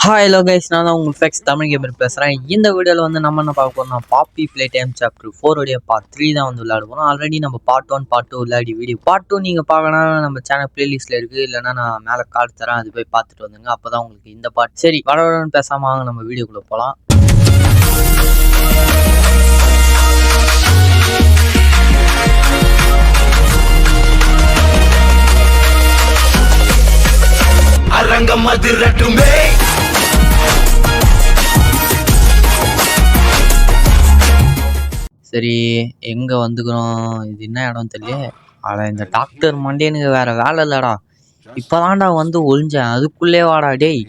Hi hello guys, நான் தான் உங்கள் ஃபேக்ஸ் தமிழ் கேமர் பேசுகிறேன். இந்த வீடியோவில் வந்து நம்ம என்ன பார்க்க போகிறோம்னா பாப்பி பிளே டைம் சாப்டர் 4 பார்ட் 3 தான் வந்து விளையாட போகிறோம். ஆல்ரெடி நம்ம பார்ட் 1 பார்ட் 2 விளையாடி வீடியோ பார்ட் 2 நீங்கள் பார்க்கணும் நம்ம சேனல் பிளேலிஸ்ட்டில் இருக்குது. இல்லைனா நான் மேலே கார்டு தரேன், அது போய் பார்த்துட்டு வந்துங்க. அப்போ தான் உங்களுக்கு இந்த பார்ட் சரி வரவரன்னு பேசாமல் வாங்க நம்ம வீடியோக்குள்ளே போகலாம். அரங்கம் அதிரட்டுமே. சரி, எங்கே வந்துக்கிறோம்? இது என்ன இடம் தெரியல. ஆனால் இந்த டாக்டர் மண்டேனுக்கு வேறு வேலை இல்லைடா. இப்போ தான்டா வந்து ஒழிஞ்சேன், அதுக்குள்ளே வாடா டேய்.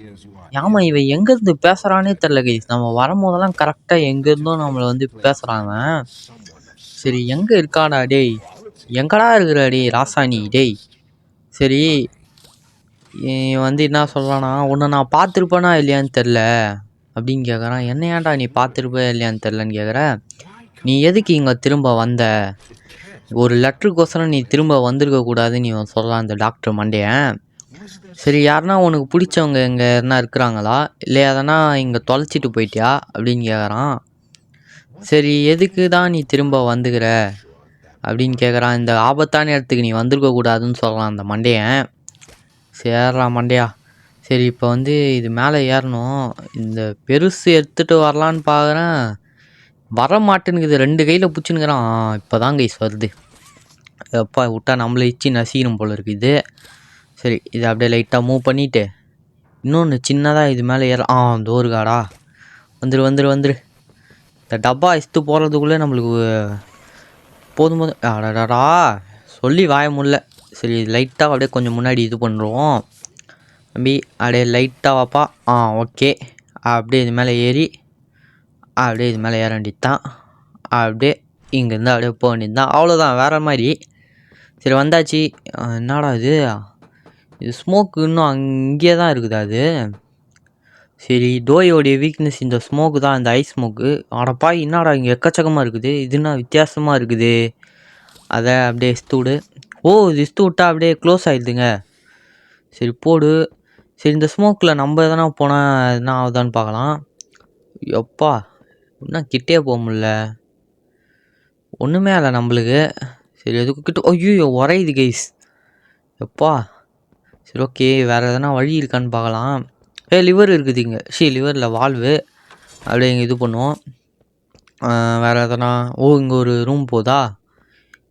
ஆமா, இவன் எங்கேருந்து பேசுகிறானே தெரில கைஸ். நம்ம வரும்போதெல்லாம் கரெக்டாக எங்கேருந்தோ நம்மளை வந்து பேசுகிறாங்க. சரி, எங்கே இருக்காடா டேய்? எங்கடா இருக்கிற டேய் ராசாணி டேய்? சரி, வந்து என்ன சொல்கிறானா, உன்னை நான் பார்த்துருப்பேனா இல்லையான்னு தெரில அப்படின்னு கேட்குறான். என்ன ஏன்டா நீ பார்த்துருப்பே இல்லையான்னு தெரிலன்னு கேட்குற. நீ எதுக்கு இங்கே திரும்ப வந்த? ஒரு லெட்டருக்கோசரம் நீ திரும்ப வந்திருக்கக்கூடாதுன்னு நீ சொல்லலாம் அந்த டாக்டர் மண்டையன். சரி, யாருன்னா உனக்கு பிடிச்சவங்க இங்கே என்ன இருக்கிறாங்களா, இல்லை எதனா இங்கே தொலைச்சிட்டு போயிட்டியா அப்படின்னு கேட்குறான். சரி, எதுக்கு தான் நீ திரும்ப வந்துக்கிற அப்படின்னு கேட்குறான். இந்த ஆபத்தான இடத்துக்கு நீ வந்திருக்கக்கூடாதுன்னு சொல்லலாம் அந்த மண்டையன். சேர்றா மண்டையா. சரி, இப்போ வந்து இது மேலே ஏறணும். இந்த பெருசு எடுத்துகிட்டு வரலான்னு பார்க்குறேன், வர மாட்டேனுக்குது. 2 கையில் பிடிச்சினுக்கிறான். இப்போ தான் கைஸ் வருது. எப்பா விட்டா நம்மளை இச்சு நசிக்கணும் போல இருக்குது. சரி, இதை அப்படியே லைட்டாக மூவ் பண்ணிவிட்டு இன்னொன்று சின்னதாக இது மேலே ஏற தோறுகாடா. வந்துரு. இந்த டப்பா இஸ்து போகிறதுக்குள்ளே நம்மளுக்கு போதும் அடாடா சொல்லி வாய முடியல. சரி, லைட்டாக அப்படியே கொஞ்சம் முன்னாடி இது பண்ணுறோம் தம்பி. அப்படியே லைட்டாக வாப்பா. ஓகே. அப்படியே இது மேலே ஏறி அப்படியே இது மேலே ஏற வேண்டியது தான். அப்படியே இங்கேருந்து அப்படியே போக வேண்டியது தான். அவ்வளோதான், வேறு மாதிரி. சரி, வந்தாச்சு. என்னடா இது ஸ்மோக்கு இன்னும் அங்கேயே தான் இருக்குது அது. சரி, டோயோடைய வீக்னஸ் இந்த ஸ்மோக்கு தான், இந்த ஐஸ் ஸ்மோக்கு. ஆடப்பா, என்னடா இங்கே எக்கச்சக்கமாக இருக்குது. இதுனா வித்தியாசமாக இருக்குது. அதை அப்படியே இஸ்து விடு. இது இஸ்து விட்டா அப்படியே க்ளோஸ் ஆகிடுதுங்க. சரி போடு. சரி, இந்த ஸ்மோக்கில் நம்ம எதனா போனால் எதனா ஆகுதான்னு பார்க்கலாம். எப்பா, இன்னும் கிட்டே போக முடில. ஒன்றுமே இல்லை நம்மளுக்கு. சரி, எதுக்கு கிட்ட ஐயோ உரையுது கைஸ். எப்பா. சரி, ஓகே, வேறு எதனா வழி இருக்கான்னு பார்க்கலாம். லிவர் இருக்குது இங்கே. லிவரில் வால்வு. அப்படியே இங்கே இது பண்ணுவோம். வேறு எதனா இங்கே ஒரு ரூம் போதா?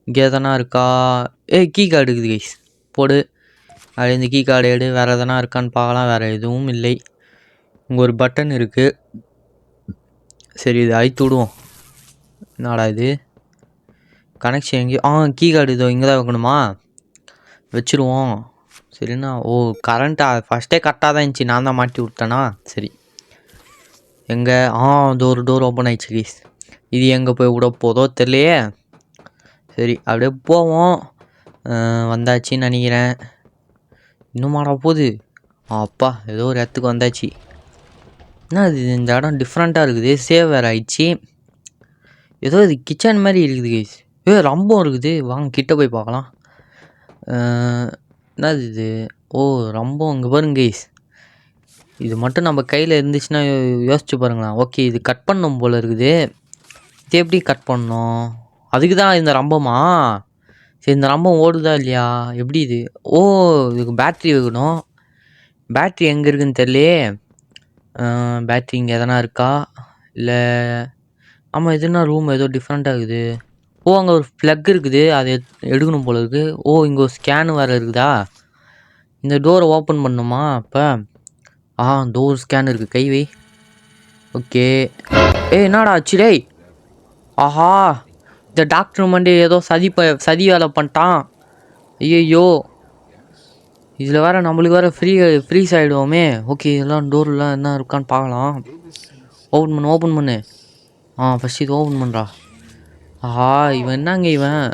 இங்கே எதனா இருக்கா? கீ கார்டு இருக்குது கைஸ், போடு. அப்படியே இந்த கீ கார்டு எடு. வேறு எதனா இருக்கான்னு பார்க்கலாம். வேறு எதுவும் இல்லை. இங்கே ஒரு பட்டன் இருக்குது. சரி, இது அழித்து விடுவோம். என்னடா இது கனெக்ஷன் எங்கேயோ? கீ கார்டு இதோ இங்கே தான் வைக்கணுமா? வச்சுருவோம். சரிண்ணா. கரண்ட்டா ஃபஸ்ட்டே கரெக்டாக தான் இருந்துச்சு, நான் தான் மாட்டி விட்டேனா? சரி, எங்கே? ஒரு டோர் ஓப்பன் ஆகிடுச்சு கைஸ். இது எங்கே போய் விட போதோ தெரியலையே. சரி, அப்படியே போவோம். வந்தாச்சின்னு நினைக்கிறேன். இன்னும் மாட போகுது. அப்பா, ஏதோ ஒரு இடத்துக்கு வந்தாச்சு. என்ன இது, இந்த இடம் டிஃப்ரெண்ட்டாக இருக்குது. சேவ் வேறு ஆயிடுச்சு. ஏதோ இது கிச்சன் மாதிரி இருக்குது கைஸ். ரொம்ப இருக்குது. வாங்க கிட்ட போய் பார்க்கலாம். என்னது இது? ரொம்ப இங்கே பாருங்க கைஸ். இது மட்டும் நம்ம கையில் இருந்துச்சுன்னா யோசிச்சு பாருங்களேன். ஓகே, இது கட் பண்ணணும் போல் இருக்குது. இது எப்படி கட் பண்ணணும்? அதுக்கு தான் இந்த ரம்பமா? சரி, இந்த ரம்பம் ஓடுதா இல்லையா? எப்படி இது? இதுக்கு பேட்ரி வைக்கணும். பேட்ரி எங்கே இருக்குதுன்னு தெரியலையே. பேட்ரி இங்கே எதனா இருக்கா இல்லை? ஆமாம், இதுனா ரூம் ஏதோ டிஃப்ரெண்ட்டாக இருக்குது. அங்கே ஒரு ப்ளக் இருக்குது, அதை எடுக்கணும் போல இருக்குது. இங்கே ஒரு ஸ்கேனு வேறு இருக்குதா? இந்த டோரை ஓப்பன் பண்ணணுமா? அப்போ டோர் ஸ்கேன் இருக்குது. கை வை. ஓகே. என்னடா ஆச்சு டேய்? ஆஹா, இந்த டாக்டர் மண்டே ஏதோ சதி வேலை பண்ணிட்டான். ஐயோ, இதில் வேறு நம்மளுக்கு வேறு ஃப்ரீஸ் ஆகிடுவோமே. ஓகே, இதெல்லாம் டோர்லாம் என்ன இருக்கான்னு பார்க்கலாம். ஓப்பன் பண்ணு. ஃபஸ்ட் இது ஓப்பன் பண்ணுறா. இவன் என்னங்க இவன்?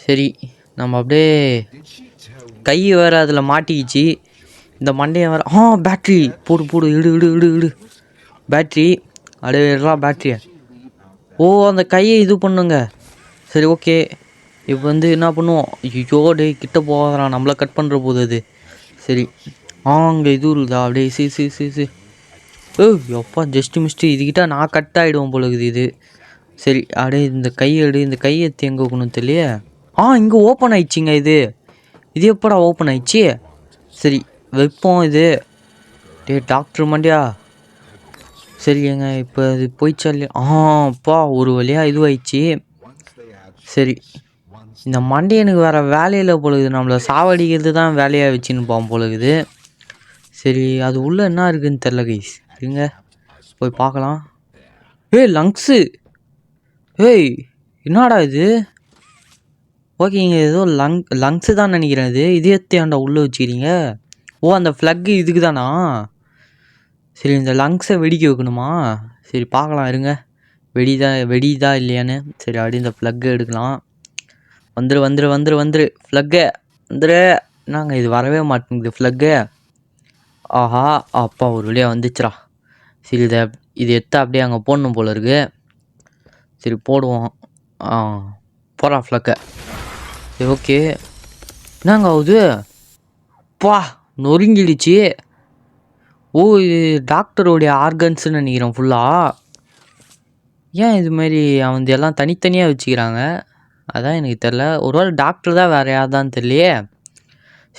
சரி, நம்ம அப்படியே கை வேறு அதில் மாட்டிக்கிச்சு. இந்த மண்டையை வேறு. பேட்ரி போடு. இடு பேட்ரி. அப்படியே விடுறா பேட்ரியை. அந்த கையை இது பண்ணுங்க. சரி, ஓகே. இப்போ வந்து என்ன பண்ணுவோம்? ஐயோ டே, கிட்ட போகாதான், நம்மளை கட் பண்ணுற போது அது. சரி, அங்கே இது இருக்குதா அப்படியே சி எப்பா ஜஸ்ட்டு மிஸ்ட்டு இதுக்கிட்ட நான் கட் ஆகிடுவோம் போல இருக்குது இது. சரி அப்படியே இந்த கையெடு, இந்த கையெடுத்து எங்கே வைக்கணும் தெரியலையே. இங்கே ஓப்பன் ஆயிடுச்சிங்க இது. இது எப்படா ஓப்பன் ஆயிடுச்சு? சரி வைப்போம் இது. டாக்டர் மண்டியா சரிங்க. இப்போ இது போயிடுச்சா இல்லையா? அப்பா ஒரு வழியாக இதுவாயிடுச்சு. சரி இந்த மண்டையனுக்கு வேறு வேலையில் போலகுது, நம்மளை சாவடிக்கிறது தான் வேலையாக வச்சுன்னு போலகுது. சரி அது உள்ளே என்ன இருக்குதுன்னு தெரில கைஸ், இருங்க போய் பார்க்கலாம். லங்ஸு. என்னடா இது? ஓகேங்க ஏதோ லங்ஸு தான் நினைக்கிறேன். இது எத்தையாண்டா உள்ளே வச்சுக்கிறீங்க? அந்த ஃப்ளக்கு இதுக்கு தானா? சரி இந்த லங்ஸை வெடிக்க வைக்கணுமா? சரி பார்க்கலாம் இருங்க, வெடிதா இல்லையான்னு. சரி அப்படியே இந்த ஃப்ளக்கை எடுக்கலாம். வந்துரு ஃப்ளக்கை வந்துரு. என்னங்க இது வரவே மாட்டேங்குது ஃப்ளக்கு. ஆஹா அப்பா ஒரு வழியாக வந்துச்சுரா. சரி இது எடுத்து அப்படியே அங்கே போடணும் போல இருக்கு. சரி போடுவோம். போகிறா ஃப்ளக்கை. சரி ஓகே. என்னங்க ஆகுது? நொறுங்கிடுச்சு. இது டாக்டருடைய ஆர்கன்ஸ்ன்னு நினைக்கிறேன் ஃபுல்லாக. ஏன் இதுமாரி அவன் எல்லாம் தனித்தனியாக வச்சுக்கிறாங்க? அதான் எனக்கு தெரில. ஒருவேளை டாக்டர் தான் வேறு யார் தான் தெரியலையே.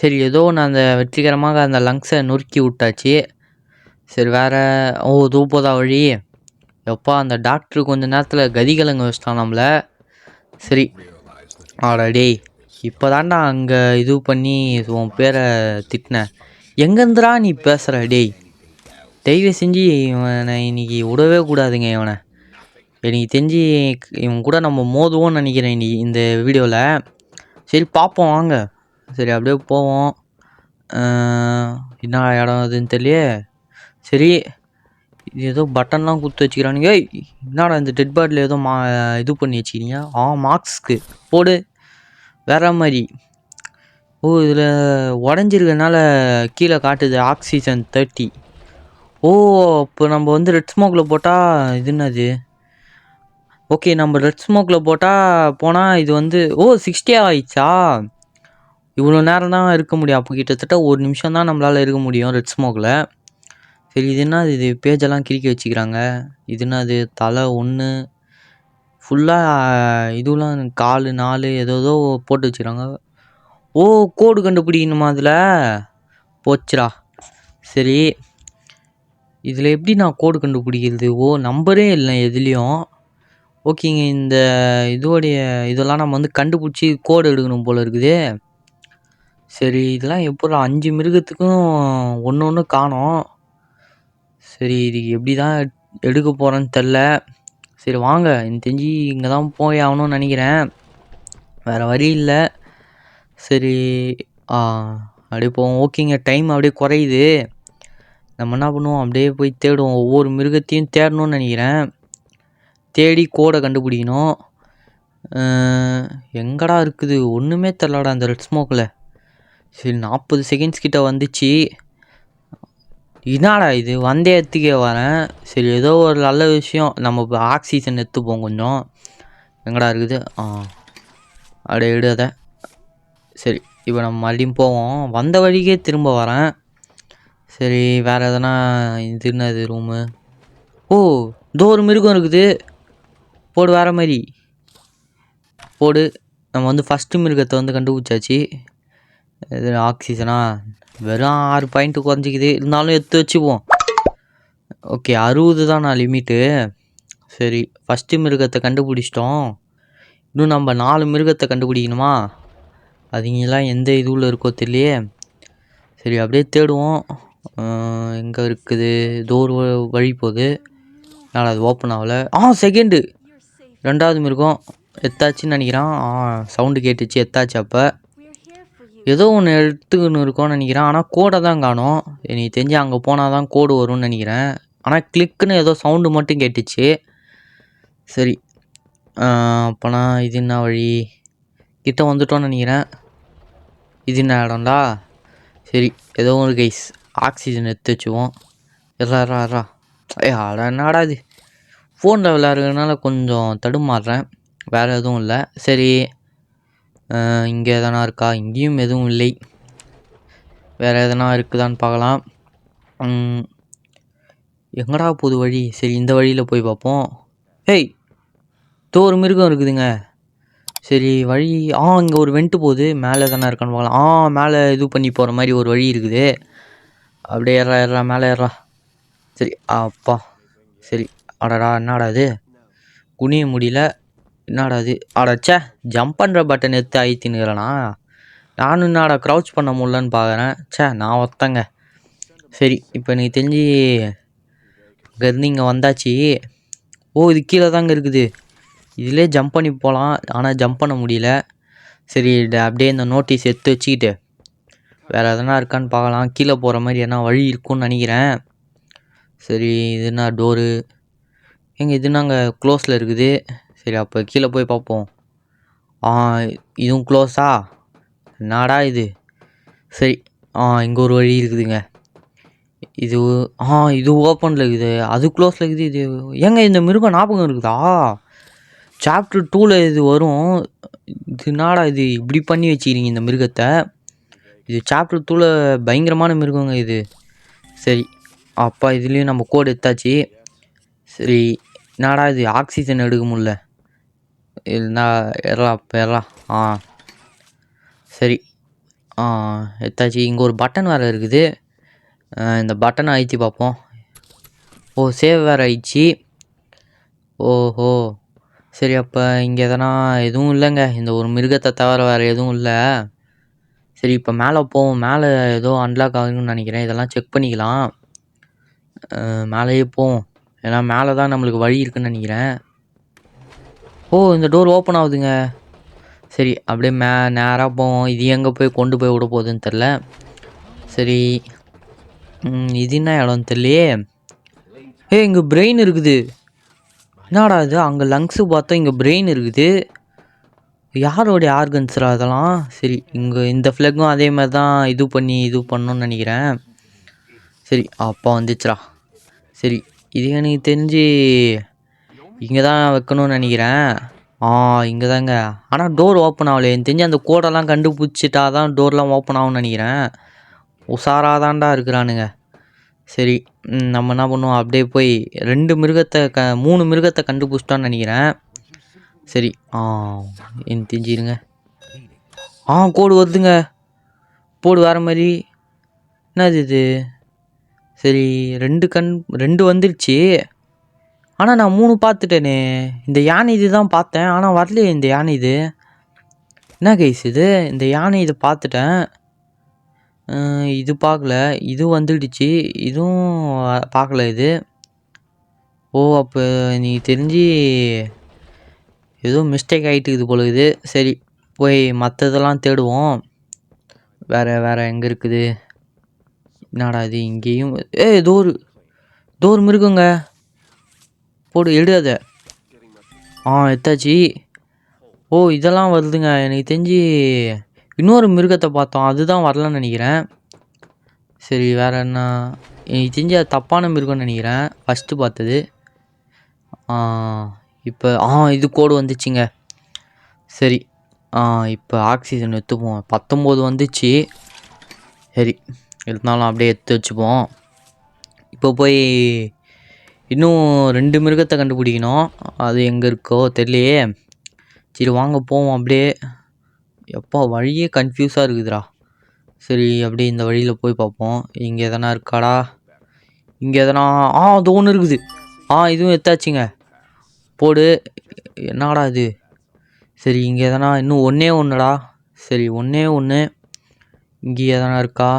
சரி ஏதோ நான் அந்த வெற்றிகரமாக அந்த லங்ஸை நொறுக்கி விட்டாச்சு. சரி வேறு தூப்பதா வழி. எப்பா அந்த டாக்டர் கொஞ்ச நேரத்தில் கதிகலங்க வச்சிட்டான் நம்மளை. சரி டேய் இப்போ தாண்டா அங்கே இது பண்ணி உன் பேரை திட்டினேன். எங்கேருந்துடா நீ பேசுகிற? தயவு செஞ்சு இவனை இன்னைக்கு விடவே கூடாதுங்க. இவனை எனக்கு தெரிஞ்சு இவன் கூட நம்ம மோதுவோன்னு நினைக்கிறேன் இந்த வீடியோவில். சரி பார்ப்போம் வாங்க. சரி அப்படியே போவோம். என்ன இடம் அதுன்னு தெரியலையே. சரி இது ஏதோ பட்டன்லாம் கொடுத்து வச்சுக்கிறானுங்க. என்னடா இந்த டெட் பாடியில் ஏதோ இது பண்ணி வச்சுக்கிறீங்க? மார்க்ஸ்க்கு போடு வேற மாதிரி. இதில் உடஞ்சிருக்கனால கீழே காட்டுது ஆக்சிஜன் 30. இப்போ நம்ம ரெட் ஸ்மோக்கில் போட்டால் இது என்னது? ஓகே நம்ம ரெட் ஸ்மோக்கில் போனால் இது 60 ஆயிடுச்சா? இவ்வளோ நேரம் தான் இருக்க முடியும். அப்போ கிட்டத்தட்ட 1 நிமிஷம் தான் நம்மளால் இருக்க முடியும் ரெட் ஸ்மோக்கில். சரி இது என்ன இது? பேஜெல்லாம் கிறுக்கி வச்சுக்கிறாங்க. இது என்னது? தலை 1 ஃபுல்லாக இதுலாம் 4 ஏதோ போட்டு வச்சுக்கிறாங்க. கோடு கண்டுபிடிக்கணுமா அதில்? போச்சுரா. சரி இதில் எப்படி நான் கோடு கண்டுபிடிக்கிறது? நம்பரே இல்லை எதுலேயும். ஓகேங்க இந்த இதெல்லாம் நம்ம கண்டுபிடிச்சி கோடு எடுக்கணும் போல் இருக்குது. சரி இதெல்லாம் எப்போ 5 மிருகத்துக்கும் ஒன்று காணோம். சரி இது எப்படி தான் எடுக்க போகிறேன்னு தெரில. சரி வாங்க, எனக்கு தெரிஞ்சு இங்கே தான் போய் ஆகணும்னு நினைக்கிறேன், வேறு வழி இல்லை. சரி அப்படியே போவோம். ஓகேங்க டைம் அப்படியே குறையுது. நம்ம என்ன பண்ணுவோம், அப்படியே போய் தேடுவோம். ஒவ்வொரு மிருகத்தையும் தேடணும்னு நினைக்கிறேன். தேடி கோடை கண்டுபிடிக்கணும். எங்கடா இருக்குது? ஒன்றுமே தெரிலடா அந்த ரெட் ஸ்மோக்கில். சரி 40 செகண்ட்ஸ் கிட்ட வந்துச்சு. என்னடா இது? வந்தே எடுத்துக்கே வரேன். சரி ஏதோ ஒரு நல்ல விஷயம், நம்ம இப்போ ஆக்சிஜன் எடுத்துப்போம் கொஞ்சம். எங்கடா இருக்குது? அப்படியே எடுத. சரி இப்போ நம்ம மறுபடியும் போவோம். வந்த வழிக்கே திரும்ப வரேன். சரி வேறு எதனா இது என்னது ரூமு? இதோ ஒரு மிருகம் இருக்குது. போடு வேறு மாதிரி போடு. நம்ம ஃபஸ்ட்டு மிருகத்தை கண்டுபிடிச்சாச்சு. இது ஆக்சிஜனா? வெறும் 6 பாயிண்ட்டு குறைஞ்சிக்குது. இருந்தாலும் எடுத்து வச்சுப்போம். ஓகே 60 தான் நான் லிமிட்டு. சரி ஃபஸ்ட்டு மிருகத்தை கண்டுபிடிச்சிட்டோம். இன்னும் நம்ம 4 மிருகத்தை கண்டுபிடிக்கணுமா? அதுங்கெல்லாம் எந்த இதுவில் இருக்கோ தெரியலையே. சரி அப்படியே தேடுவோம். எங்கே இருக்குது? ஏதோ ஒரு வழி போகுது. என்னால் அது ஓப்பன் ஆகலை. செகண்டு 2வது மிருகம் எத்தாச்சுன்னு நினைக்கிறான். சவுண்டு கேட்டுச்சு, எத்தாச்சு. அப்போ ஏதோ ஒன்று எடுத்துக்கணும் இருக்கோன்னு நினைக்கிறேன். ஆனால் கோடை தான் காணும். எனக்கு தெரிஞ்சு அங்கே போனால் தான் கோடு வரும்னு நினைக்கிறேன். ஆனால் கிளிக்குன்னு ஏதோ சவுண்டு மட்டும் கேட்டுச்சு. சரி அப்போனா இது என்ன வழி? கிட்ட வந்துட்டோன்னு நினைக்கிறேன். இது என்ன இடம்டா? சரி ஏதோ ஒரு கைஸ் ஆக்சிஜன் எடுத்து வச்சுவோம். எறா என்னடா இது? ஃபோனில் விளையாடுறதுனால கொஞ்சம் தடுமாறுறேன், வேறு எதுவும் இல்லை. சரி இங்கே எதனா இருக்கா? இங்கேயும் எதுவும் இல்லை. வேறு எதனா இருக்குதான்னு பார்க்கலாம். எங்கடா போகுது வழி? சரி இந்த வழியில் போய் பார்ப்போம். ஹேய், ஒரு மிருகம் இருக்குதுங்க. சரி வழி இங்கே ஒரு வெண்ட்டு போகுது. மேலே தானே இருக்கான்னு பார்க்கலாம். மேலே இது பண்ணி போகிற மாதிரி ஒரு வழி இருக்குது. அப்படியே ஏறா மேலே ஏறா. சரி அப்பா. சரி அடடா, என்னடா இது குனிய முடியல. என்னடா இது? அடச்சே, ஜம்ப் பண்ணுற பட்டன் எடுத்து அழுத்தினுக்கிறேண்ணா. நானும் என்னடா க்ரௌச் பண்ண முடியலன்னு பார்க்குறேன். நான் ஒருத்தங்க. சரி இப்போ எனக்கு தெரிஞ்சு இங்கேருந்து இங்கே வந்தாச்சு. இது கீழே தாங்க இருக்குது. இதிலே ஜம்ப் பண்ணி போகலாம், ஆனால் ஜம்ப் பண்ண முடியல. சரி அப்படியே இந்த நோட்டீஸ் எடுத்து வச்சுக்கிட்டு வேறு எதனா இருக்கான்னு பார்க்கலாம். கீழே போகிற மாதிரி எதனா வழி இருக்குன்னு நினைக்கிறேன். சரி இது என்ன டோரு? இது நாங்க க்ளோஸில் இருக்குது. சரி அப்போ கீழே போய் பார்ப்போம். இதுவும் க்ளோஸா? என்னடா இது? சரி இங்கே ஒரு வழி இருக்குதுங்க. இது இது ஓப்பனில் இருக்குது, அது க்ளோஸில் இருக்குது. இது இந்த மிருகம் ஞாபகம் இருக்குதா? சாப்டர் 2ல் இது வரும். இது என்னடா இது இப்படி பண்ணி வச்சுக்கிறீங்க இந்த மிருகத்தை? இது சாப்டர் 2ல் பயங்கரமான மிருகங்க இது. சரி அப்பா, இதுலேயும் நம்ம கோடு எடுத்தாச்சு. சரி என்னடா இது ஆக்சிஜன் எடுக்க முடியல. இல்லைனா ஏறலாம். சரி எடுத்தாச்சு. இங்கே ஒரு பட்டன் வேறு இருக்குது. இந்த பட்டனை அழுத்தி பார்ப்போம். சேவ் வேறு ஆயிடுச்சு. ஓஹோ சரி அப்போ இங்கே எதனா எதுவும் இல்லைங்க. இந்த ஒரு மிருகத்தை தவிர வேறு எதுவும் இல்லை. சரி இப்போ மேலே போவோம். மேலே ஏதோ அன்லாக் ஆகுதுன்னு நினைக்கிறேன். இதெல்லாம் செக் பண்ணிக்கலாம். மேலேயே போவோம். ஏன்னா மேலே தான் நம்மளுக்கு வழி இருக்குன்னு நினைக்கிறேன். இந்த டோர் ஓப்பன் ஆகுதுங்க. சரி அப்படியே நேராக போவோம். இது எங்கே போய் கொண்டு போய் விட போகுதுன்னு தெரில. சரி இது என்ன இடம்னு தெரியலையே. இங்கே பிரெயின் இருக்குது. என்னடா இது? அங்கே லங்ஸு பார்த்தா இங்கே பிரெயின் இருக்குது. யாரோடைய ஆர்கன்ஸ்ரா அதெல்லாம்? சரி இங்கே இந்த ஃப்ளெக்கும் அதே மாதிரி தான் இது பண்ணணும்னு நினைக்கிறேன். சரி அப்பா வந்துச்சுரா. சரி இது எனக்கு தெரிஞ்சு இங்கே தான் வைக்கணும்னு நினைக்கிறேன். இங்கே தாங்க. ஆனால் டோர் ஓப்பன் ஆகலை. எனக்கு தெரிஞ்சு அந்த கோடெல்லாம் கண்டுபிடிச்சிட்டா தான் டோர்லாம் ஓப்பன் ஆகும்னு நினைக்கிறேன். உஷாராதான்டா இருக்கிறானுங்க. சரி நம்ம என்ன பண்ணுவோம், அப்படியே போய் 3 மிருகத்தை கண்டுபிடிச்சிட்டோன்னு நினைக்கிறேன். சரி எனக்கு தெரிஞ்சிருங்க. கோடு வருதுங்க. போடு வேறு மாதிரி. என்னது இது? சரி 2 வந்துடுச்சு. ஆனால் நான் 3 பார்த்துட்டேனே. இந்த யானை இது தான் பார்த்தேன், ஆனால் வரலையே இந்த யானை இது. என்ன கைஸ் இது? இந்த யானை இது பார்த்துட்டேன், இது பார்க்கல. இது வந்துடுச்சு, இதுவும் பார்க்கல இது. அப்போ நீ தெரிஞ்சு ஏதோ மிஸ்டேக் ஆகிட்டு இது போல இது. சரி போய் மற்றதெல்லாம் தேடுவோம். வேறு எங்கே இருக்குது? என்னடா இது? இங்கேயும் ஏதோ ஒரு மிருகங்க. போடு எடு அதை. எடுத்தாச்சு. இதெல்லாம் வருதுங்க. எனக்கு தெரிஞ்சு இன்னொரு மிருகத்தை பார்த்தோம், அதுதான் வரலன்னு நினைக்கிறேன். சரி வேறு என்ன? எனக்கு தெரிஞ்சு அது தப்பான மிருகம்னு நினைக்கிறேன் ஃபஸ்ட்டு பார்த்தது. இப்போ இது கோடு வந்துச்சுங்க. சரி இப்போ ஆக்சிஜன் எடுத்துப்போம். 19 வந்துச்சு. சரி இருந்தாலும் அப்படியே எடுத்து வச்சுப்போம். இப்போ போய் இன்னும் 2 மிருகத்தை கண்டுபிடிக்கணும். அது எங்கே இருக்கோ தெரியலையே. சரி வாங்க போவோம் அப்படியே. எப்பா வழியே கன்ஃபியூஸாக இருக்குதுடா. சரி அப்படியே இந்த வழியில் போய் பார்ப்போம். இங்கே எதனா இருக்காடா? இங்கே எதனா அது ஒன்று இருக்குது. இதுவும் எடுத்தாச்சுங்க. போடு. என்னடா இது? சரி இங்கே எதனா இன்னும் ஒன்றுடா. சரி ஒன்று. இங்கே எதனா இருக்கா?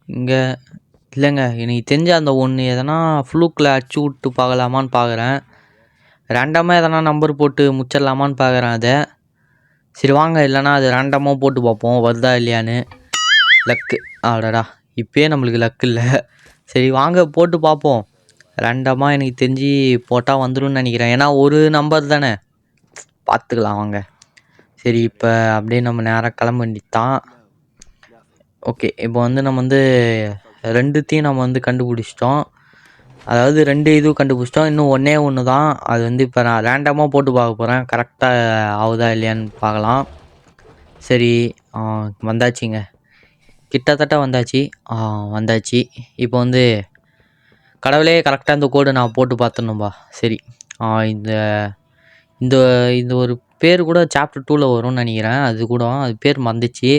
இங்கே இல்லைங்க. எனக்கு தெரிஞ்ச அந்த ஒன்று எதனா ஃப்ளூக்கில் அடிச்சு விட்டு பார்க்கலாமான்னு பார்க்குறேன். ரேண்டமாக எதனா நம்பர் போட்டு முச்சிடலாமான்னு பார்க்குறேன் அதை. சரி வாங்க, இல்லைனா அது ரேண்டமாக போட்டு பார்ப்போம் வருதா இல்லையான்னு. லக்கு. ஆடடா இப்போயே நம்மளுக்கு லக்கு இல்லை. சரி வாங்க போட்டு பார்ப்போம். ரேண்டமாக எனக்கு தெரிஞ்சு போட்டால் வந்துடும் நினைக்கிறேன். ஏன்னா ஒரு நம்பர் தானே, பார்த்துக்கலாம் வாங்க. சரி இப்போ அப்படியே நம்ம நேராக கிளம்ப வேண்டியதான். ஓகே இப்போ நம்ம 2த்தையும் நம்ம கண்டுபிடிச்சிட்டோம். அதாவது 2 இதுவும் கண்டுபிடிச்சிட்டோம். இன்னும் ஒன்று தான். அது இப்போ நான் ரேண்டமாக போட்டு பார்க்க போகிறேன், கரெக்டாக ஆகுதா இல்லையான்னு பார்க்கலாம். சரி வந்தாச்சுங்க. கிட்டத்தட்ட வந்தாச்சு. வந்தாச்சு. இப்போ வந்து கடவுளே கரெக்டாக இந்த கோடு நான் போட்டு பார்த்துடணும்பா. சரி. இந்த இந்த இந்த ஒரு பேர் கூட சாப்டர் 2ல் வரும்னு நினைக்கிறேன். அது பேர் மறந்துச்சு.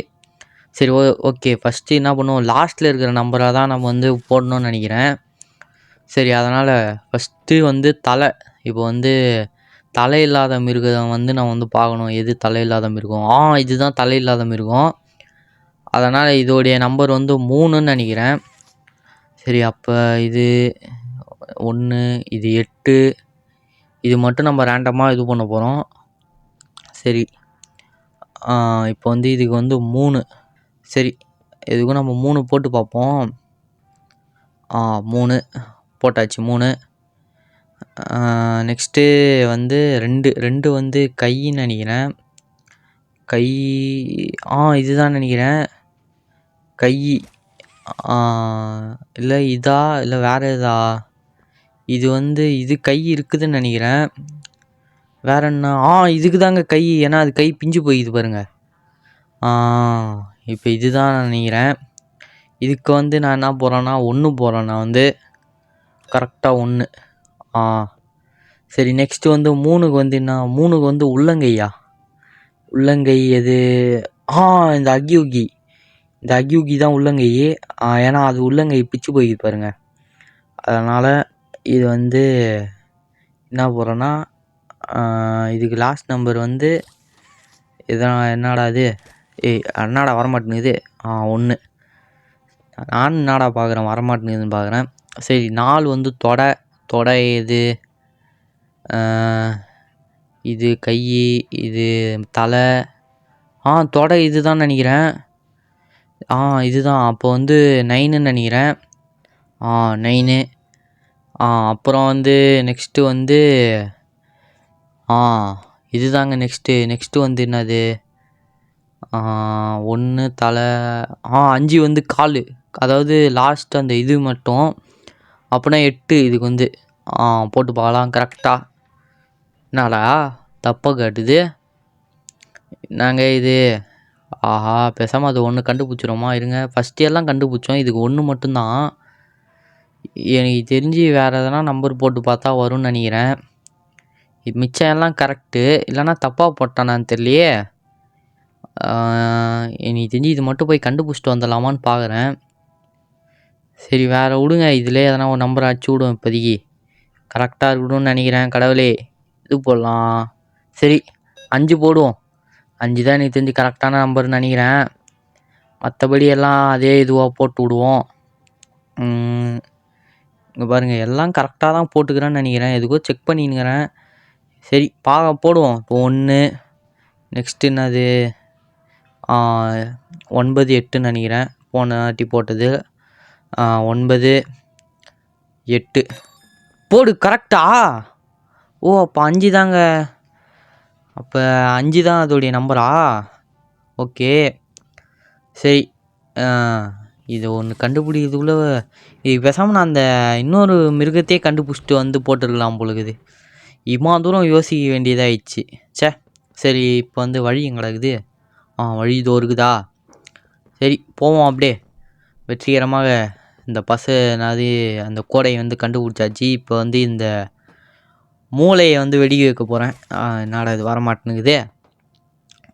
சரி, ஓகே. ஃபஸ்ட்டு என்ன பண்ணுவோம், லாஸ்ட்டில் இருக்கிற நம்பரை தான் நம்ம வந்து போடணும்னு நினைக்கிறேன். சரி, அதனால் ஃபஸ்ட்டு வந்து தலை. இப்போ வந்து தலை இல்லாத மிருகம் வந்து நான் வந்து பார்க்கணும். எது தலை இல்லாத மிருகம்? இதுதான் தலை இல்லாத மிருகம். அதனால் இதோடைய நம்பர் வந்து 3ன்னு நினைக்கிறேன். சரி, அப்போ இது 1, இது 8. இது மட்டும் நம்ம ரேண்டமாக இது பண்ண போகிறோம். சரி, இப்போ வந்து இதுக்கு வந்து 3. சரி, இதுக்கும் நம்ம 3 போட்டு பார்ப்போம். 3 போட்டாச்சு. 3. நெக்ஸ்ட்டு வந்து 2 வந்து கைன்னு நினைக்கிறேன். கை இதுதான் நினைக்கிறேன். கை இல்லை இதா, இல்லை வேறு எதா? இது வந்து இது கை இருக்குதுன்னு நினைக்கிறேன். வேற என்ன? இதுக்கு தாங்க கை. ஏன்னா அது கை பிஞ்சு போயிது பாருங்க. இப்போ இதுதான் நினைக்கிறேன். இதுக்கு வந்து நான் என்ன போகிறேன்னா 1 போகிறேன். நான் வந்து கரெக்டாக 1. சரி, நெக்ஸ்ட்டு வந்து 3க்கு வந்து என்ன? 3க்கு வந்து உள்ளங்கையா? உள்ளங்கை எது? இந்த அக்யூகி. இந்த அக்யூகி தான் உள்ளங்கை. ஏன்னா அது உள்ளங்கை பிச்சு போயிது பாருங்க. அதனால் இது வந்து என்ன போகிறேன்னா, இதுக்கு லாஸ்ட் நம்பர் வந்து இதான். என்னடா இது? என்னடா வரமாட்டேங்குது? 1. நான் என்னடா பார்க்குறேன், வரமாட்டேங்குதுன்னு பார்க்குறேன். சரி, 4 வந்து தொடை எது? இது கை, இது தலை. தொடை இது தான் நினைக்கிறேன். இதுதான். அப்போ வந்து 9ன்னு நினைக்கிறேன். 9. அப்புறம் வந்து நெக்ஸ்ட்டு வந்து இதுதாங்க நெக்ஸ்ட்டு வந்து என்னது? 1 தலை. 5 வந்து கால். அதாவது லாஸ்ட் அந்த இது மட்டும். அப்படின்னா 8 இதுக்கு வந்து. போட்டு பார்க்கலாம் கரெக்டாக. என்னடா தப்பாக காட்டுது? நாங்கள் இது பேசாமல் அது 1 கண்டுபிடிச்சிரோமா? இருங்க. ஃபஸ்ட்டு எல்லாம் கண்டுபிடிச்சோம். இதுக்கு 1 மட்டும்தான். எனக்கு தெரிஞ்சு வேறு எதனா நம்பர் போட்டு பார்த்தா வரும்னு நினைக்கிறேன். மிச்சம் எல்லாம் கரெக்டு. இல்லைனா தப்பாக போட்டானான்னு தெரியலையே. எனக்கு தெரிஞ்சு இது மட்டும் போய் கண்டுபிடிச்சிட்டு வந்துடலாமான்னு பார்க்குறேன். சரி, வேறு விடுங்க. இதிலே எதனா ஒரு நம்பர் அடிச்சு விடும். இப்போதைக்கு கரெக்டாக இருக்கணும்னு நினைக்கிறேன். கடவுளே, இது போடலாம். சரி, 5 போடுவோம். 5 தான் எனக்கு தெரிஞ்சு கரெக்டான நம்பர்னு நினைக்கிறேன். மற்றபடி எல்லாம் அதே இதுவாக போட்டு விடுவோம். இங்கே பாருங்கள், எல்லாம் கரெக்டாக தான் போட்டுக்கிறேன்னு நினைக்கிறேன். எதுக்கோ செக் பண்ணின்னுக்கிறேன். சரி, போடுவோம். இப்போ 1. நெக்ஸ்ட்டு என்னது? 9, 8ன்னு நினைக்கிறேன். போன வாட்டி போட்டது 9, 8. போடு கரெக்டா? அப்போ 5 தாங்க. அப்போ 5 தான் அதோடைய நம்பரா? ஓகே. சரி, இது ஒன்று கண்டுபிடிக்கிறதுக்குள்ளே இது பேசாமல் நான் அந்த இன்னொரு மிருகத்தையே கண்டுபிடிச்சிட்டு வந்து போட்டுருக்கலாம் போலுக்குது. இம்மா தூரம் யோசிக்க வேண்டியதாகிடுச்சு. சரி, இப்போ வந்து வழி எங்கே கிடக்குது? வழி இதோ இருக்குதா? சரி, போவோம் அப்படியே. வெற்றிகரமாக இந்த அந்த கோடையை வந்து கண்டுபிடிச்சாச்சு. இப்போ வந்து இந்த மூளையை வந்து வெடிக்க வைக்க போகிறேன். என்னடா இது வரமாட்டேனுக்குதே?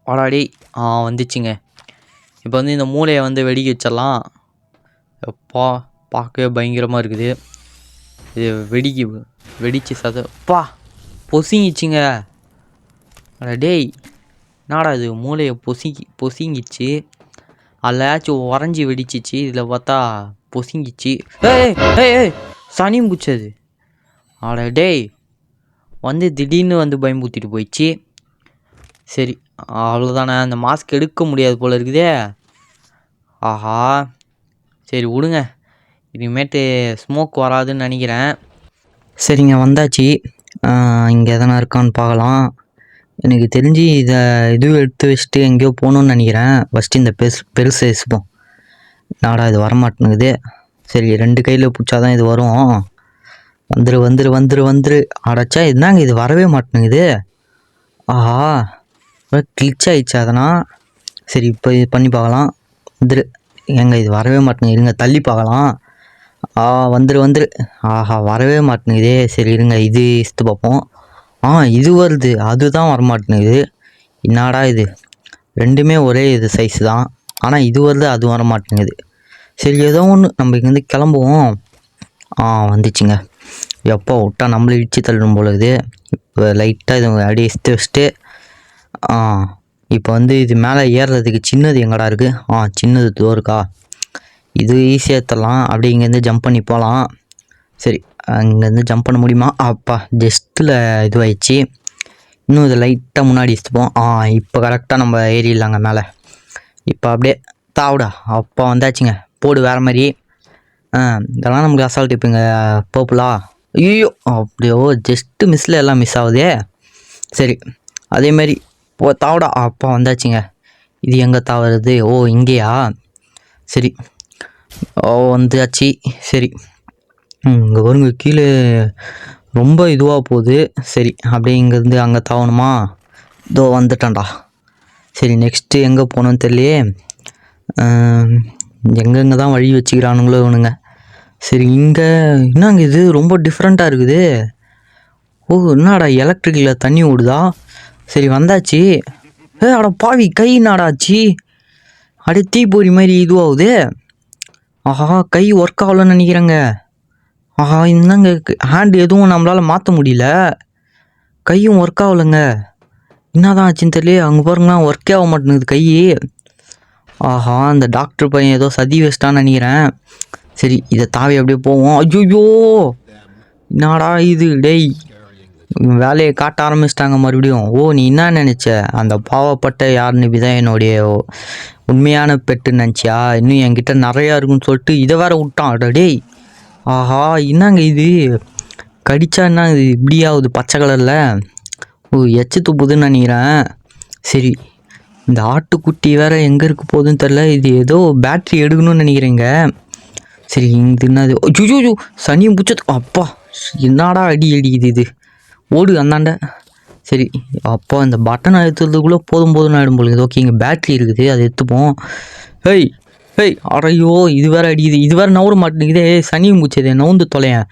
வாடாடி. வந்துச்சுங்க. இப்போ வந்து இந்த மூளையை வந்து வெடிக்க வச்சிடலாம். எப்பா, பார்க்கவே பயங்கரமாக இருக்குது. இது வெடிச்சு பொசிங்கிச்சுங்க. டேய், என்னடா இது? மூளையை பொசிங்கிச்சு. அதில் உறைஞ்சி வெடிச்சிச்சு. இதில் பார்த்தா பொசிங்கிச்சு. ஏய் சனியும் பிடிச்சது. டேய், வந்து திடீர்னு வந்து பயம்பூத்திட்டு போயிடுச்சு. சரி, அவ்வளோதானே. அந்த மாஸ்க் எடுக்க முடியாது போல் இருக்குதே. சரி விடுங்க. இனிமேட்டு ஸ்மோக் வராதுன்னு நினைக்கிறேன். சரிங்க, வந்தாச்சு. இங்கே எதனா இருக்கான்னு பார்க்கலாம். எனக்கு தெரிஞ்சு இது எடுத்து வச்சுட்டு எங்கேயோ போகணுன்னு நினைக்கிறேன். ஃபஸ்ட்டு இந்த பெருசு வச்சுப்போம். நாடா இது வரமாட்டேனுக்குது. சரி, 2 கையில் பிடிச்சாதான் இது வரும். வந்துரு. அடைச்சா என்னங்க இது வரவே மாட்டேனுக்குது? கிளிச் ஆயிடுச்சு. அதனால் சரி, இப்போ இது பண்ணி பார்க்கலாம். ஏங்க இது வரவே மாட்டேங்குது, இருங்க தள்ளி பார்க்கலாம். வந்துரு. ஆஹா வரவே மாட்டேங்குதே. சரி இருங்க இது இஸ்த்து பார்ப்போம். இது வருது, அதுதான் வரமாட்டேங்குது. என்னடா இது, ரெண்டுமே ஒரே இது சைஸ் தான், ஆனால் இது வருது அது வர மாட்டேங்குது. சரி ஏதோ ஒன்று நம்ம இங்கேருந்து கிளம்புவோம். வந்துச்சுங்க. எப்போ விட்டா நம்மளே இடிச்சு தள்ளும் போல இது. இப்போ லைட்டாக இது அப்படியே இஸ்த்து வச்சுட்டு இப்போ வந்து இது மேலே ஏறுறதுக்கு சின்னது எங்கடா இருக்குது? சின்னது தோறுக்கா, இது ஈஸியாக எடுத்துடலாம். அப்படியே இங்கேருந்து ஜம்ப் பண்ணி போகலாம். சரி அங்கேருந்து ஜம்ப் பண்ண முடியுமா? அப்பா ஜஸ்ட்டில் இதுவாகிடுச்சு. இன்னும் இதை லைட்டாக முன்னாடி எடுத்துப்போம். இப்போ கரெக்டாக நம்ம ஏறிடலாங்க மேலே. இப்போ அப்படியே தாவுடா. அப்போ வந்தாச்சுங்க, போடு வேறு மாதிரி. இதெல்லாம் நமக்கு அசால்ட். இப்போங்க பர்பிளா, ஐயோ அப்படியோ ஜஸ்ட்டு மிஸ்ஸில் எல்லாம் மிஸ் ஆகுதே. சரி அதேமாரி தாவுடா. அப்போ வந்தாச்சுங்க. இது எங்கே தாவுறது? இங்கேயா? சரி வந்தாச்சு. சரி இங்கே வருங்க, கீழே ரொம்ப இதுவாக போகுது. சரி அப்படியே இங்கேருந்து அங்கே தாவணுமா? இதோ வந்துட்டேன்டா. சரி நெக்ஸ்ட்டு எங்கே போகணுன்னு தெரியலையே. எங்கெங்கே தான் வழி வச்சுக்கிறானுங்களோ இவனுங்க. சரி இங்கே என்னங்க இது ரொம்ப டிஃப்ரெண்ட்டாக இருக்குது. என்னடா எலக்ட்ரிக்கில் தண்ணி ஓடுதா? சரி வந்தாச்சு. அட பாவி, கை நாடாச்சு அப்படியே தீப்பொறி மாதிரி இதுவாகுது. கை ஒர்க் ஆகலன்னு நினைக்கிறேங்க. என்னங்க ஹேண்ட் எதுவும் நம்மளால் மாற்ற முடியல, கையும் ஒர்க் ஆகலைங்க. என்னதான் ஆச்சுன்னு தெரியல. அங்கே பாருங்களா, ஒர்க்கே ஆக மாட்டேங்குது கை. அந்த டாக்டர் பையன் ஏதோ சதி வச்சிட்டான்னு நினைக்கிறேன். சரி இதை தாவி அப்படியே போவோம். ஐயோ என்னடா இது டேய், வேலையை காட்ட ஆரம்பிச்சிட்டாங்க மறுபடியும். நீ என்ன நினச்ச, அந்த பாவப்பட்ட யார் நபி தான் என்னுடைய உண்மையான பெட்டுன்னு நினச்சியா? இன்னும் என்கிட்ட நிறையா இருக்குன்னு சொல்லிட்டு இதை வேற விட்டான். டேய் என்னங்க இது, கடிச்சா என்ன இது இப்படி ஆகுது பச்சை கலரில்? எச்சு துப்புதுன்னு நினைக்கிறேன். சரி இந்த ஆட்டுக்குட்டி வேற எங்கே இருக்க போகுதுன்னு தெரில. இது ஏதோ பேட்ரி எடுக்கணும்னு நினைக்கிறேங்க. சரி இது என்னது? ஐயோ சனியும் பிடிச்சது. அப்பா என்னடா அடி அடிக்குது இது. ஓடு அந்தாண்ட. சரி அப்போ இந்த பட்டன் அழுத்துறதுக்குள்ளே போதும் ஆகிடும் போல. ஓகே இங்கே பேட்ரி இருக்குது, அதை எடுத்துப்போம். ஹேய் அடையோ இது வேறு அடிக்குது, இது வேறு நவர மாட்டேங்குதே. சனியும் பிடிச்சதே, நவுந்து தொலையன்.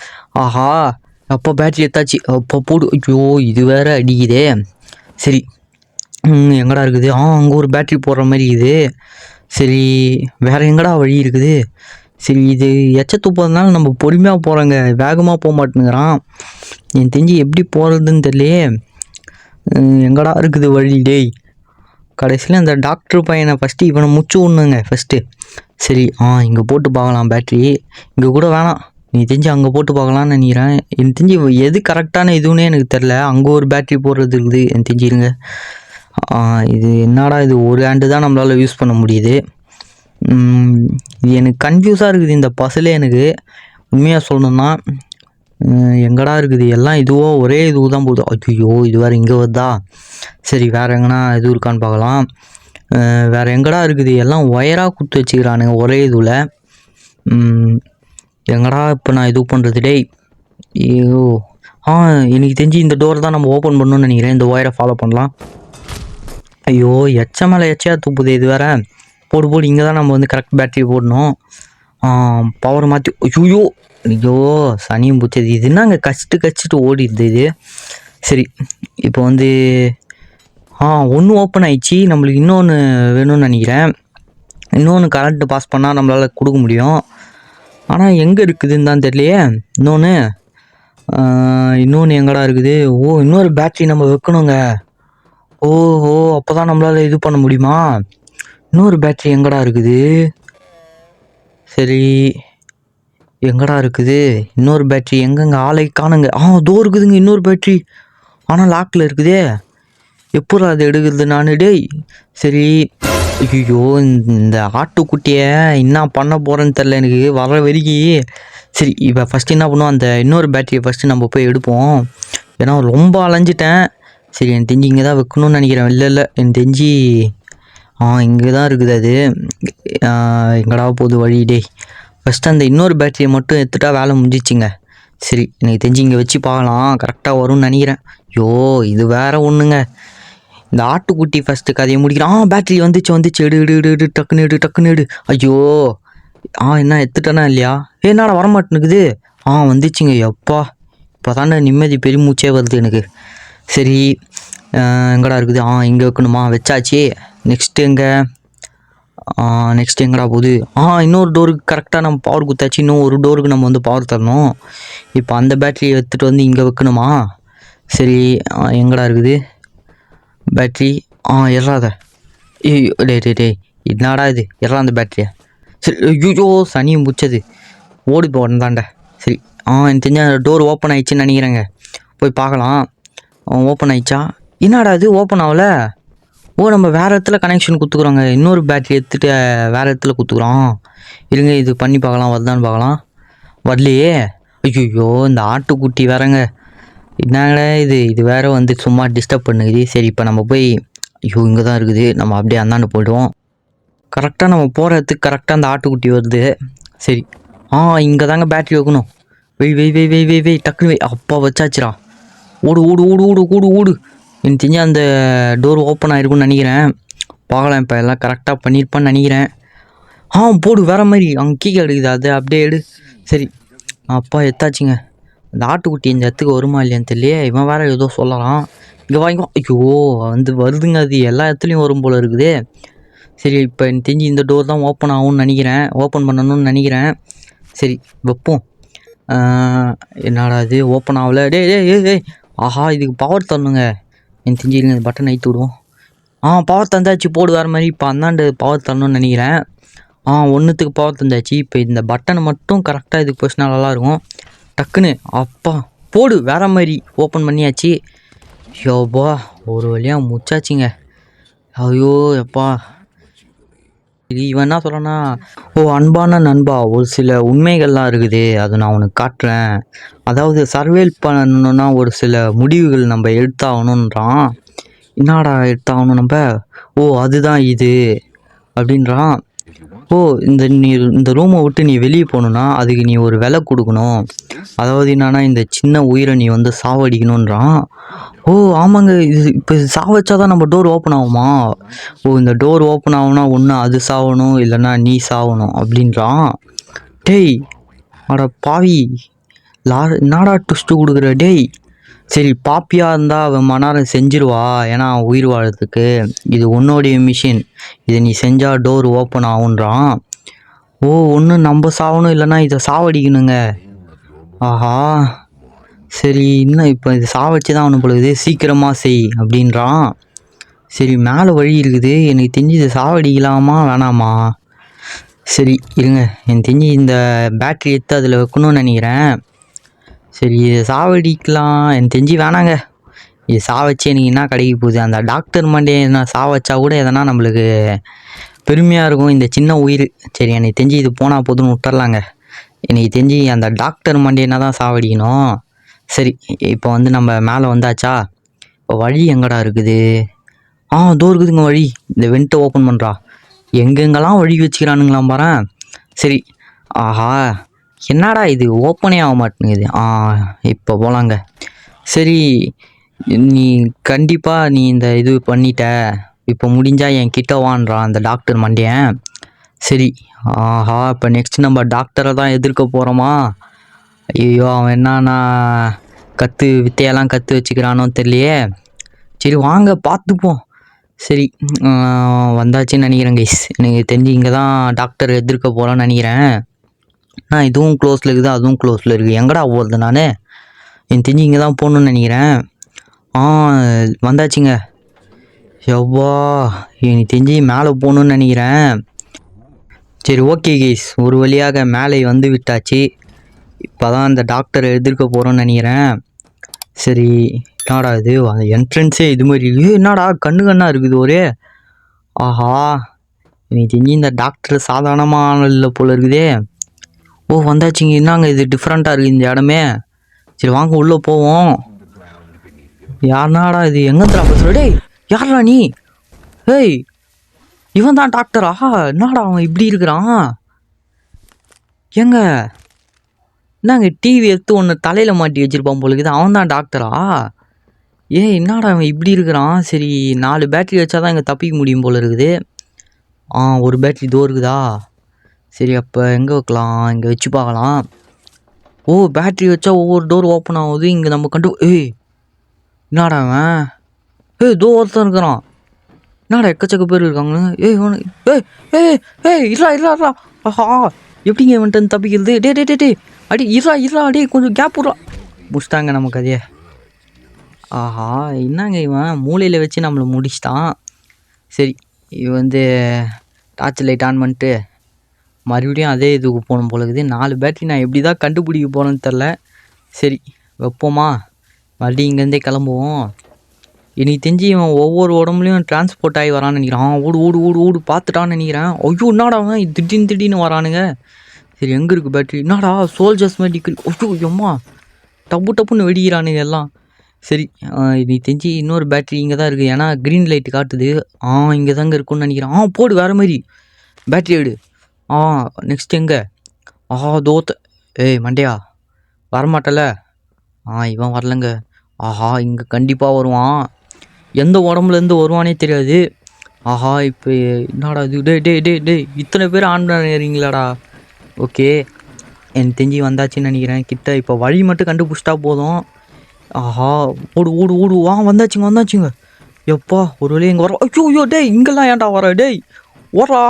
அப்போ பேட்ரி எடுத்தாச்சு. அப்போ போடு. ஐயோ இது வேறு அடிக்குதே. சரி எங்கடா இருக்குது? அங்கே ஒரு பேட்ரி போடுற மாதிரி இருக்குது. சரி வேறு எங்கடா வழி இருக்குது? சரி இது எச்ச துப்பதுனால நம்ம பொறுமையாக போகிறோங்க, வேகமாக போக மாட்டேங்கிறான். என் தெரிஞ்சு எப்படி போகிறதுன்னு தெரியலையே. எங்கடா இருக்குது வழி? டேய் கடைசியில் அந்த டாக்டர் பையனை ஃபஸ்ட்டு இவனை முச்சு விடணுங்க ஃபஸ்ட்டு. சரி இங்கே போட்டு பார்க்கலாம் பேட்ரி. இங்கே கூட வேணாம், நீ தெரிஞ்சு அங்கே போட்டு பார்க்கலான்னு நினைக்கிறேன். எனக்கு தெரிஞ்சு எது கரெக்டான இதுன்னே எனக்கு தெரில. அங்கே ஒரு பேட்ரி போடுறது இருக்குது எனக்கு தெரிஞ்சிருங்க. இது என்னடா இது, ஒரு ஹேண்டு தான் நம்மளால் யூஸ் பண்ண முடியுது. இது எனக்கு கன்ஃபியூஸாக இருக்குது இந்த பஸ்ஸில். எனக்கு உண்மையாக சொல்லணும்னா எங்கடா இருக்குது எல்லாம் இதுவோ ஒரே இதுவு தான் போகுது. ஐயோ இது வேறு இங்கே வருதா? சரி வேறு எங்கன்னா இது இருக்கான்னு பார்க்கலாம். வேறு எங்கடா இருக்குது? எல்லாம் ஒயராக கொடுத்து வச்சுக்கிறானுங்க ஒரே இதுவில். எங்கடா இப்போ நான் இது பண்ணுறது? டேய் ஐயோ எனக்கு தெரிஞ்சு இந்த டோர் தான் நம்ம ஓப்பன் பண்ணணும்னு நினைக்கிறேன். இந்த ஒயரை ஃபாலோ பண்ணலாம். ஐயோ எச்ச மேலே எச்சையாக துப்புது இது வேறு. போடு இங்கே தான் நம்ம வந்து கரெக்ட் பேட்ரி போடணும். பவரை மாற்றி. ஐயோ சனியும் பிடிச்சது. இது என்ன அங்கே கச்சிட்டு ஓடிடுது இது. சரி இப்போ வந்து ஒன்று ஓப்பன் ஆயிடுச்சு. நம்மளுக்கு இன்னொன்று வேணும்னு நினைக்கிறேன். இன்னொன்று கரண்ட்டு பாஸ் பண்ணால் நம்மளால் கொடுக்க முடியும். ஆனால் எங்கே இருக்குதுன்னு தான் தெரியலையே. இன்னொன்று எங்கடா இருக்குது? இன்னொரு பேட்ரி நம்ம வைக்கணுங்க. அப்போ தான் நம்மளால் இது பண்ண முடியுமா? இன்னொரு பேட்ரி எங்கடா இருக்குது? சரி எங்கடா இருக்குது இன்னொரு பேட்ரி? எங்கெங்க ஆளை காணுங்க. அதோ இருக்குதுங்க இன்னொரு பேட்ரி, ஆனால் லாக்கில் இருக்குதே. எப்போ அதை எடுக்கிறது நான்? டேய் சரி ஐயோ இந்த ஆட்டுக்குட்டியை என்ன பண்ண போகிறேன்னு தெரில எனக்கு வர வரைக்கும். சரி இப்போ ஃபஸ்ட்டு என்ன பண்ணுவோம், அந்த இன்னொரு பேட்டரியை ஃபஸ்ட்டு நம்ம போய் எடுப்போம். ஏன்னா ரொம்ப அலைஞ்சிட்டேன். சரி எனக்கு தெரிஞ்சு இங்கே தான் வைக்கணும்னு நினைக்கிறேன். இல்லை எனக்கு தெரிஞ்சு இங்கே தான் இருக்குது அது. எங்கடா போகுது வழி? டேய் ஃபஸ்ட்டு அந்த இன்னொரு பேட்டரியை மட்டும் எடுத்துட்டா வேலை முடிஞ்சிச்சிங்க. சரி எனக்கு தெரிஞ்சு இங்கே வச்சு பார்க்கலாம், கரெக்டாக வரும்னு நினைக்கிறேன். இது வேறு ஒன்றுங்க, இந்த ஆட்டுக்குட்டி ஃபஸ்ட்டு கதையை முடிக்கிறான். பேட்ரி வந்துச்சு எடு எடு எடு எடு டக்குன்னு எடு. ஐயோ என்ன எடுத்துட்டேனா இல்லையா? என்னடா வரமாட்டேனுக்குது. வந்துச்சுங்க. எப்பா இப்போ தானே நிம்மதி பெருமூச்சே வருது எனக்கு. சரி எங்கடா இருக்குது? இங்கே வைக்கணுமா? வச்சாச்சு. நெக்ஸ்ட்டு எங்கடா போகுது? இன்னொரு டோருக்கு கரெக்டாக நம்ம பவர் குத்தாச்சு. இன்னும் ஒரு டோருக்கு நம்ம வந்து பவர் தரணும். இப்போ அந்த பேட்டரியை எடுத்துகிட்டு வந்து இங்கே வைக்கணுமா? சரி எங்கடா இருக்குது பேட்ரி? எறாத. டே என்னடா இது? எறா அந்த பேட்டரியை. சரி ஐயோ சனியை முடிச்சது. ஓடி போனதாண்ட. சரி எனக்கு தெரிஞ்ச டோர் ஓப்பன் ஆயிடுச்சுன்னு நினைக்கிறேங்க. போய் பார்க்கலாம். ஓப்பன் ஆயிடுச்சா? என்னடா இது ஓப்பன் ஆகல? நம்ம வேறு இடத்துல கனெக்ஷன் கொடுத்துக்குறோங்க. இன்னொரு பேட்ரி எடுத்துகிட்டு வேறு இடத்துல கொடுத்துக்குறோம். இருங்க இது பண்ணி பார்க்கலாம். வருதான்னு பார்க்கலாம். வரலையே. ஐயோ இந்த ஆட்டுக்குட்டி வேறங்க. என்னங்கடா இது வேறு வந்து சும்மா டிஸ்டர்ப் பண்ணுது. சரி இப்போ நம்ம போய் இங்கே தான் இருக்குது. நம்ம அப்படியே அந்தாண்டு போய்டுவோம். கரெக்டாக நம்ம போகிற இடத்துக்கு கரெக்டாக அந்த ஆட்டுக்குட்டி வருது. சரி இங்கே தாங்க பேட்ரி வைக்கணும். வெய் டக்குனு அப்பா வச்சாச்சுரா. ஓடு. எனக்கு தெரிஞ்சு அந்த டோர் ஓப்பன் ஆகிருக்குன்னு நினைக்கிறேன். பார்க்கலாம். இப்போ எல்லாம் கரெக்டாக பண்ணியிருப்பான்னு நினைக்கிறேன். போடு வேறு மாதிரி அங்கே கீழே எடுக்குது. அது அப்படியே எடு. சரி அப்பா எத்தாச்சுங்க. அந்த ஆட்டுக்குட்டி இந்த இடத்துக்கு வருமா இல்லையான்னு தெரியலையே. இவன் வேறு ஏதோ சொல்லலாம். இங்கே வாங்கிக்கோ. ஐயோ வந்து வருதுங்க. அது எல்லா இடத்துலையும் வரும் போல் இருக்குது. சரி இப்போ எனக்கு தெரிஞ்சு இந்த டோர் தான் ஓப்பன் ஆகும்னு நினைக்கிறேன். ஓப்பன் பண்ணணும்னு நினைக்கிறேன். சரி வைப்போம். என்னடா இது ஓப்பன் ஆகலை? டேய் இதுக்கு பவர் தரணுங்க. எனக்கு தெரிஞ்சு இந்த பட்டன் அழுத்தி விடுவோம். பவர் தந்தாச்சு. போடு வேறு மாதிரி. இப்போ அந்தாண்டு பவர் தரணும்னு நினைக்கிறேன். ஒன்றுத்துக்கு பவர் தந்தாச்சு. இப்போ இந்த பட்டனை மட்டும் கரெக்டாக இதுக்கு போச்சுனா நல்லாயிருக்கும். டக்குன்னு அப்பா போடு வேறு மாதிரி ஓப்பன் பண்ணியாச்சு. யோப்பா ஒரு வழியாக முச்சாச்சுங்க. ஐயோ எப்பா. இவன் என்ன சொல்கிறேன்னா, அன்பான நண்பா, ஒரு சில உண்மைகள்லாம் இருக்குது. அது நான் உனக்கு காட்டுறேன். அதாவது சர்வேல் பண்ணணுன்னா ஒரு சில முடிவுகள் நம்ம எடுத்தாகணுன்றான். என்னடா எடுத்தாகணும் நம்ம? அதுதான் இது அப்படின்றான். இந்த ரூமை விட்டு நீ வெளியே போகணுன்னா அதுக்கு நீ ஒரு விலை கொடுக்கணும். அதாவது என்னன்னா இந்த சின்ன உயிரை நீ வந்து சாவடிக்கணுன்றான். ஆமாங்க. இப்போ சாவச்சாதான் நம்ம டோர் ஓப்பன் ஆகுமா? இந்த டோர் ஓப்பன் ஆகும்னா ஒன்று அது சாவணும், இல்லைன்னா நீ சாவணும் அப்படின்றான். டேய் அட பாவி, என்னடா ட்விஸ்ட்டு கொடுக்குற டேய். சரி பாப்பியாக இருந்தால் அவன் மணாரம் செஞ்சிருவா. ஏன்னா உயிர் வாழறதுக்கு இது உன்னோடைய மிஷின். இதை நீ செஞ்சால் டோர் ஓப்பன் ஆகுன்றான். ஒன்று நம்ம சாவணும், இல்லைன்னா இதை சாவடிக்கணுங்க. ஆஹா சரி இன்னும் இப்போ இது சாவடிச்சு தான் அவனு பொழுது. சீக்கிரமாக செய் அப்படின்றான். சரி மேலே வழி இருக்குது. எனக்கு தெரிஞ்சு இதை சாவடிக்கலாமா வேணாமா? சரி இருங்க. எனக்கு தெரிஞ்சு இந்த பேட்ரி எடுத்து அதில் வைக்கணும்னு நினைக்கிறேன். சரி இதை சாவடிக்கலாம். எனக்கு தெரிஞ்சு வேணாங்க. இது சாவச்சு எனக்கு என்ன கிடைக்க போகுது? அந்த டாக்டர் மண்டே நான் சாவச்சா கூட எதனா நம்மளுக்கு பெருமையாக இருக்கும். இந்த சின்ன உயிர். சரி எனக்கு தெரிஞ்சு இது போனால் போதுன்னு விட்டுறலாங்க. எனக்கு தெரிஞ்சு அந்த டாக்டர் மண்டேனா தான் சாவடிக்கணும். சரி இப்போ வந்து நம்ம மேலே வந்தாச்சா? இப்போ வழி எங்கடா இருக்குது? இதோ இருக்குதுங்க வழி. இந்த வெண்ட்டை ஓப்பன் பண்ணுறா. எங்கெங்கெல்லாம் வழி வச்சுக்கிறானுங்களாம் பாரேன். சரி ஆஹா என்னடா இது ஓப்பனே ஆக மாட்டேங்குது. இப்போ போகலாங்க. சரி நீ கண்டிப்பாக நீ இந்த இது பண்ணிட்ட. இப்போ முடிஞ்சால் என் கிட்ட வான்றான் அந்த டாக்டர் மண்டியன். சரி இப்போ நெக்ஸ்ட் நம்ம டாக்டரை தான் எதிர்க்க போகிறோமா? ஐயோ அவன் என்னன்னா வித்தையெல்லாம் கற்று வச்சுக்கிறானோ தெரியலையே. சரி வாங்க பார்த்துப்போம். சரி வந்தாச்சுன்னு நினைக்கிறேன் கைஸ். எனக்கு தெரிஞ்சு இங்கே தான் டாக்டர் எதிர்க்க போகிறான்னு நினைக்கிறேன். இதுவும் க்ளோஸில் இருக்குது, அதுவும் க்ளோஸில் இருக்குது. எங்கடா போகிறது நான்? எனக்கு தெரிஞ்சு இங்கே தான் போகணுன்னு நினைக்கிறேன். வந்தாச்சுங்க. எவ்வா எனக்கு தெரிஞ்சு மேலே போகணுன்னு நினைக்கிறேன். சரி ஓகே கைஸ், ஒரு வழியாக மேலே வந்து விட்டாச்சு. இப்போ தான் அந்த டாக்டரை எதிர்க்க போகிறோன்னு நினைக்கிறேன். சரி என்னடா இது அந்த என்ட்ரன்ஸே இது மாதிரி இருக்குது. என்னடா கண்ணாக இருக்குது ஒரே. ஆஹா எனக்கு தெரிஞ்சு இந்த டாக்டர் சாதாரணமான இல்லை போல் இருக்குதே. வந்தாச்சுங்க. என்னங்க இது டிஃப்ரெண்ட்டாக இருக்குது இந்த இடமே. சரி வாங்க உள்ளே போவோம். யாருனாடா இது? எங்கேருந்துடா பேசுகிற? டேய் யாரா நீ? ஏய் இவன் தான் டாக்டரா? என்னடா அவன் இப்படி இருக்கிறான்? என்னங்க டிவி எடுத்து ஒன்று தலையில் மாட்டி வச்சுருப்பான் போல இருக்குது. அவன் தான் டாக்டரா? என்னடா அவன் இப்படி இருக்கிறான். சரி 4 பேட்டரி வச்சா தான் இங்கே தப்பிக்க முடியும் போல் இருக்குது. ஒரு பேட்டரி இதோ இருக்குதா. சரி அப்போ எங்கே வைக்கலாம், இங்கே வச்சு பார்க்கலாம். பேட்டரி வச்சா ஒவ்வொரு டோர் ஓப்பன் ஆகுது. இங்கே நம்ம என்னடா அவன் இதோ ஒருத்தன் இருக்கிறான். என்னடா எக்கச்சக்க பேர் இருக்காங்க. இல்லா ஆஹா எப்படிங்க வந்துட்டு தப்பிக்கிறது. டே அடி இரா அடி கொஞ்சம் கேப் விட்றா. முடிச்சிட்டாங்க நம்ம கதையை. ஆஹா என்னங்க இவன் மூலையில் வச்சு நம்மளை முடிச்சிட்டான். சரி இவன் டார்ச் லைட் ஆன் பண்ணிட்டு மறுபடியும் அதே இதுக்கு போகணும் போல இருக்குது. 4 பேட்டரி நான் எப்படி தான் கண்டுபிடிக்க போகிறேன்னு தெரில. சரி வைப்போமா, மறுபடியும் இங்கேருந்தே கிளம்புவோம். எனக்கு தெரிஞ்சு இவன் ஒவ்வொரு உடம்புலையும் டிரான்ஸ்போர்ட் ஆகி வரான்னு நினைக்கிறான். ஓடு பார்த்துட்டான்னு நினைக்கிறேன். ஐயோ என்னடா அவன் திடீர்னு வரானுங்க. சரி எங்கே இருக்குது பேட்டரி. என்னடா சோல்ஜர்ஸ் மெடிக்கல். அம்மா டப்புன்னு வெடிக்கிறானுங்க எல்லாம். சரி நீ தெரிஞ்சு இன்னொரு பேட்டரி இங்கே தான் இருக்குது. ஏன்னா க்ரீன் லைட்டு காட்டுது. இங்கே தாங்க இருக்குன்னு நினைக்கிறேன். போடு வேறு மாதிரி பேட்டரி எடு. நெக்ஸ்ட் எங்கே. தோத்த மண்டையா வரமாட்டல. இவன் வரலங்க. இங்கே கண்டிப்பாக வருவான். எந்த உடம்புலேருந்து வருவானே தெரியாது. இப்போ என்னடா இது. டே இத்தனை பேர் ஆன் பண்ணுறீங்களாடா. ஓகே எனக்கு தெரிஞ்சு வந்தாச்சுன்னு நினைக்கிறேன் கிட்ட. இப்போ வழி மட்டும் கண்டுபிடிச்சிட்டா போதும். ஓடு வந்தாச்சுங்க. எப்பா ஒரு வழியாக இங்கே வர. ஐயோ டே இங்கெல்லாம் ஏன்டா வர. டேய் ஓடுறா.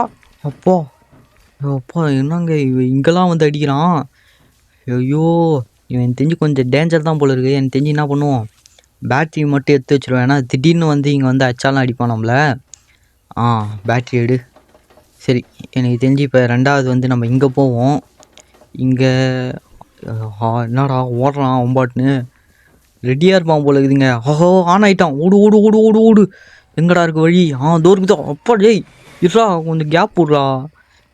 அப்பா என்னங்க இங்கெல்லாம் வந்து அடிக்கிறான். ஐயோ இவன் தெரிஞ்சு கொஞ்சம் டேஞ்சர் தான் போல இருக்குது. எனக்கு தெரிஞ்சு என்ன பண்ணுவோம், பேட்ரி மட்டும் எடுத்து வச்சுருவேன். ஏன்னா திடீர்னு இங்கே வந்து அச்சாலாம் அடிப்பான் நம்மளை. பேட்ரி எடு. சரி எனக்கு தெரிஞ்சு இப்போ 2வது நம்ம இங்கே போவோம். இங்கே என்னடா ஓடுறான் ஒம்பாட்டுன்னு ரெடியாக இருப்பான் போல இருக்குதுங்க. ஆன் ஆகிட்டான். ஓடு எங்கடா இருக்குது வழி. தோறுக்குதோ. அப்பா டேய் இருடா கொஞ்சம் கேப் விட்றா.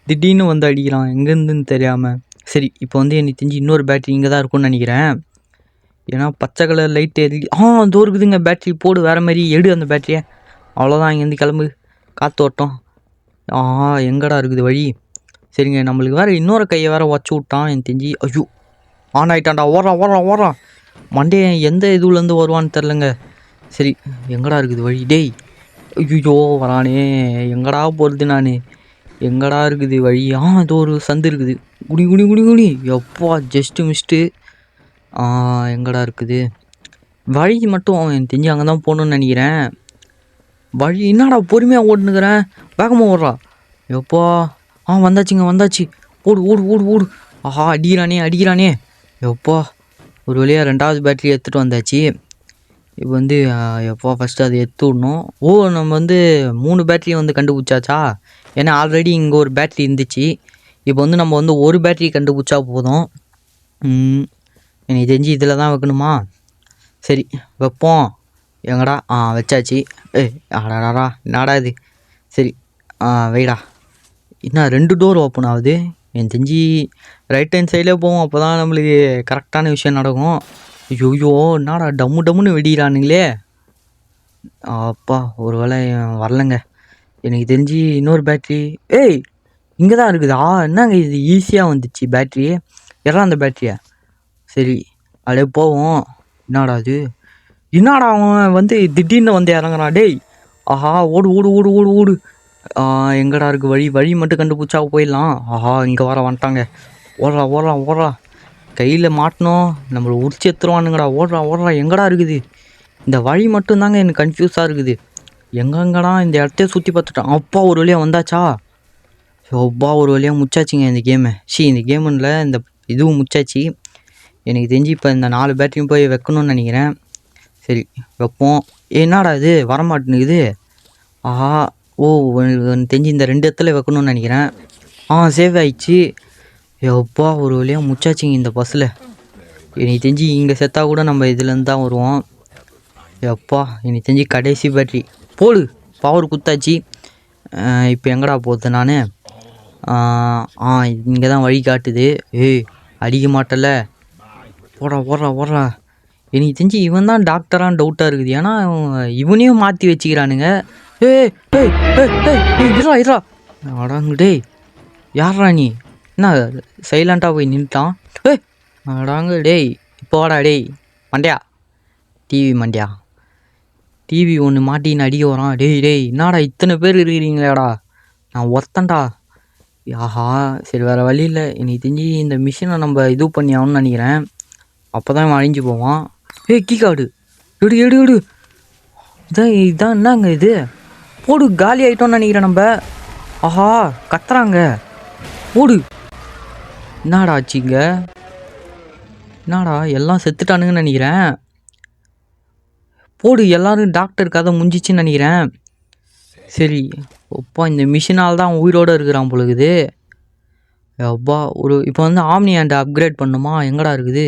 திடீர்னு வந்து அடிக்கிறான் எங்கேருந்துன்னு தெரியாமல். சரி இப்போ எனக்கு தெரிஞ்சு இன்னொரு பேட்ரி இங்கே தான் இருக்கும்னு நினைக்கிறேன். ஏன்னா பச்சை கலர் லைட் எரி. தோறுக்குதுங்க பேட்ரி. போடு வேறு மாதிரி எடு அந்த பேட்டரியை. அவ்வளோதான் இங்கேருந்து கிளம்பு. காற்று ஓட்டம். எங்கடா இருக்குது வழி. சரிங்க நம்மளுக்கு வேறு இன்னொரு கையை வேறு வச்சு விட்டான் எனக்கு தெரிஞ்சு. ஐயோ ஆன் ஆகிட்டான்டா. ஓடுறான் மண்டே எந்த இதுலேருந்து வருவான்னு தெரிலங்க. சரி எங்கடா இருக்குது வழி. டேய் ஐயோ வரானே. எங்கடா போகிறது நான். எங்கடா இருக்குது வழி. ஏதோ ஒரு சந்து இருக்குது. குடி எப்பா ஜஸ்ட்டு மிஸ்ட்டு. எங்கடா இருக்குது வழி மட்டும். எனக்கு தெரிஞ்சு அங்கே தான் போகணுன்னு நினைக்கிறேன். வழி என்னடா பொறுமையாக ஓட்டுனுக்கிறேன். வேகமாக ஓடுறா. எப்பா வந்தாச்சு. ஓடு. அடிக்கிறானே. எப்பா ஒரு வழியாக 2வது பேட்டரி எடுத்துகிட்டு வந்தாச்சு. இப்போ எப்போ ஃபஸ்ட்டு அதை எடுத்து விடணும். நம்ம 3 பேட்டரியை கண்டுபிடிச்சாச்சா. ஏன்னா ஆல்ரெடி இங்கே ஒரு பேட்ரி இருந்துச்சு. இப்போ நம்ம ஒரு பேட்டரி கண்டுபிடிச்சா போதும். எனக்கு தெரிஞ்சு இதில் தான் வைக்கணுமா. சரி வைப்போம். எங்கடா வச்சாச்சு. அடாடா என்னடா இது. சரி வைடா. இன்னும் 2 டோர் ஓப்பன் ஆகுது. எனக்கு தெரிஞ்சு ரைட் ஹேண்ட் சைடில் போவோம். அப்போ தான் நம்மளுக்கு கரெக்டான விஷயம் நடக்கும். ஐயோ என்னடா டம்முன்னு வெடிக்கிறானுங்களே. அப்பா ஒரு வேளை வரலைங்க. எனக்கு தெரிஞ்சு இன்னொரு பேட்ரி இங்கே தான் இருக்குதா. என்னங்க இது ஈஸியாக வந்துச்சு பேட்ரி. அந்த பேட்டரியை. சரி அப்படியே போவோம். என்னடா அவன் திடீர்னு இறங்குறான். டேய் ஓடு. எங்கடா இருக்குது வழி மட்டும் கண்டுபிடிச்சா போயிடலாம். இங்கே வந்துட்டாங்க. ஓடுறா கையில் மாட்டணும். நம்மளை உரிச்சு எடுத்துருவானுங்கடா. ஓடுறா எங்கடா இருக்குது. இந்த வழி மட்டும்தாங்க எனக்கு கன்ஃபியூஸாக இருக்குது. எங்கெங்கடா இந்த இடத்தையே சுற்றி பார்த்துட்டான். அப்பா ஒரு வழியாக வந்தாச்சா. ஒரு வழியாக முச்சாச்சுங்க இந்த கேமு. இந்த கேமுன்ல இந்த இதுவும் முச்சாச்சு. எனக்கு தெரிஞ்சு இப்போ இந்த 4 பேட்டரியும் போய் வைக்கணும்னு நினைக்கிறேன். சரி வைப்போம். என்னடா இது வரமாட்டேனுக்குது. எனக்கு தெரிஞ்சு இந்த 2 இடத்துல வைக்கணும்னு நினைக்கிறேன். சேவ் ஆயிடுச்சு. எப்பா ஒரு வழியாக முச்சாச்சுங்க இந்த பஸ்ஸில். எனக்கு தெரிஞ்சு இங்கே செத்தா கூட நம்ம இதுலேருந்து தான் வருவோம். எப்பா எனக்கு தெரிஞ்சு கடைசி பேட்ரி. போடு பவர் குத்தாச்சு. இப்போ எங்கடா போகுது நான். இங்கே தான் வழி காட்டுது. அடிக்க மாட்டல. ஓடுறா. எனக்கு தெரிஞ்சு இவன் தான் டாக்டரான்னு டவுட்டாக இருக்குது. ஏன்னா இவனையும் மாற்றி வச்சுக்கிறானுங்க. இரா அடாங்க. டேய் யாரா நீ. என்ன சைலண்ட்டாக போய் நின்றுட்டான். அடாங்க. டேய் இப்போ வாடா. டேய் மண்டையா டிவி மண்டையா. டிவி ஒன்று மாட்டின்னு அடிக்க வரான். டேய் டேய் என்னடா இத்தனை பேர் இருக்கிறீங்களேடா, நான் ஒருத்தன்டா. ஆஹா, சரி வேறு வழி இல்லை. இன்னைக்கு தெரிஞ்சு இந்த மிஷினை நம்ம இது பண்ணி ஆகணும்னு நினைக்கிறேன். அப்போ தான் இவன் அழிஞ்சு போவான். கீ கார்டு எடு எடு எடு. இதான் என்னங்க இது, போடு. காலி ஆகிட்டோன்னு நினைக்கிறேன் நம்ம. ஆஹா, கத்துறாங்க. போடு. என்னடா ஆச்சுங்க, என்னடா எல்லாம் செத்துட்டானுங்கன்னு நினைக்கிறேன். போடு, எல்லாரும் டாக்டர் கதை முடிஞ்சிச்சின்னு நினைக்கிறேன். சரி அப்பா, இந்த மிஷினால் தான் உயிரோடு இருக்கிறான் பொழுது. அப்பா இப்போ வந்து ஆம்னி ஹேண்டை அப்கிரேட் பண்ணுமா? எங்கடா இருக்குது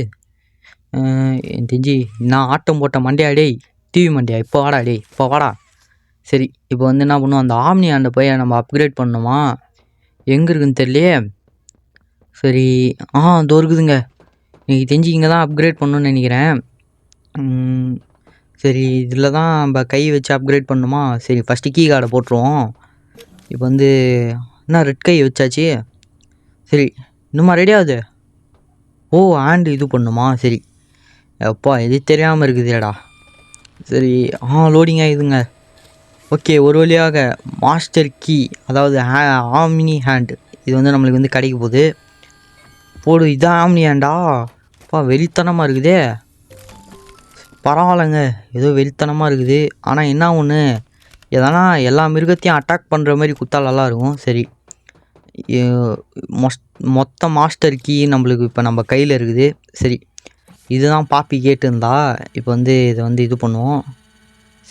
எனக்கு தெரிஞ்சு. நான் ஆட்டம் போட்ட மண்டையா டேய், டிவி மண்டையா, இப்போ வாடா டேய், இப்போ வாடா. சரி இப்போ வந்து என்ன பண்ணுவோம், அந்த ஆம்னி ஹேண்டை போய் நம்ம அப்கிரேட் பண்ணணுமா? எங்கே இருக்குதுன்னு தெரியலையே. சரி இதோ இருக்குதுங்க. எனக்கு தெரிஞ்சு இங்கே தான் அப்கிரேட் பண்ணணுன்னு நினைக்கிறேன். சரி இதில் தான் நம்ம கை வச்சு அப்கிரேட் பண்ணணுமா? சரி ஃபஸ்ட்டு கீ கார்டை போட்டுருவோம். இப்போ வந்து என்ன ரெட் கை வச்சாச்சு. சரி இன்னுமா ரெடியாகுது. ஓ ஹேண்டு இது பண்ணுமா? சரி அப்பா எது தெரியாமல் இருக்குதுடா. சரி லோடிங் ஆகிடுதுங்க. ஓகே, ஒரு வழியாக மாஸ்டர் கீ, அதாவது ஆம்னி ஹேண்டு, இது வந்து நம்மளுக்கு வந்து கிடைக்க போகுது. போடு, இதான் ஆம்னி ஹேண்டா. அப்பா வெறித்தனமாக இருக்குதே. பரவாயில்லைங்க, ஏதோ வெறித்தனமாக இருக்குது. ஆனால் என்ன ஒன்று, எதனா எல்லா மிருகத்தையும் அட்டாக் பண்ணுற மாதிரி குத்தா நல்லாயிருக்கும். சரி மொத்த மாஸ்டர் கீ நம்மளுக்கு இப்போ நம்ம கையில் இருக்குது. சரி இதுதான் பாப்பி கேட்டுருந்தா. இப்போ வந்து இதை வந்து இது பண்ணுவோம்.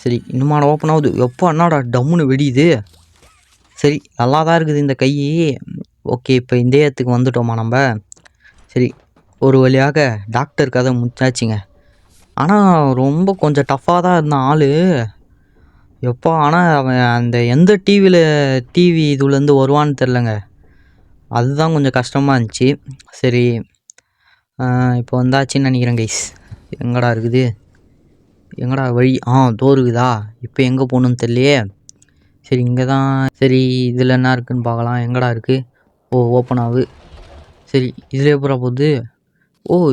சரி இன்னுமாட ஓப்பன் ஆகுது. எப்போ என்னடா டம்முன்னு வெடியுது. சரி நல்லா தான் இருக்குது இந்த கை. ஓகே, இப்போ இந்த இடத்துக்கு வந்துட்டோமா நம்ம. சரி ஒரு வழியாக டாக்டர் கதை முடிச்சாச்சுங்க. ஆனால் ரொம்ப கொஞ்சம் டஃப்பாக தான் இருந்தான் ஆள். எப்போ ஆனால் அவன் அந்த எந்த டிவி இதுலேருந்து வருவான்னு தெரிலங்க. அதுதான் கொஞ்சம் கஷ்டமாக இருந்துச்சு. சரி இப்போ வந்தாச்சுன்னு நினைக்கிறேன் கைஸ். எங்கடா இருக்குது, எங்கடா வழி? தோ இருக்குதா. இப்போ எங்கே போகணுன்னு தெரியலையே. சரி இங்கே தான். சரி இதில் என்ன இருக்குதுன்னு பார்க்கலாம். எங்கடா இருக்குது? ஓப்பன் ஆகுது. சரி இதில் எப்படா போகுது?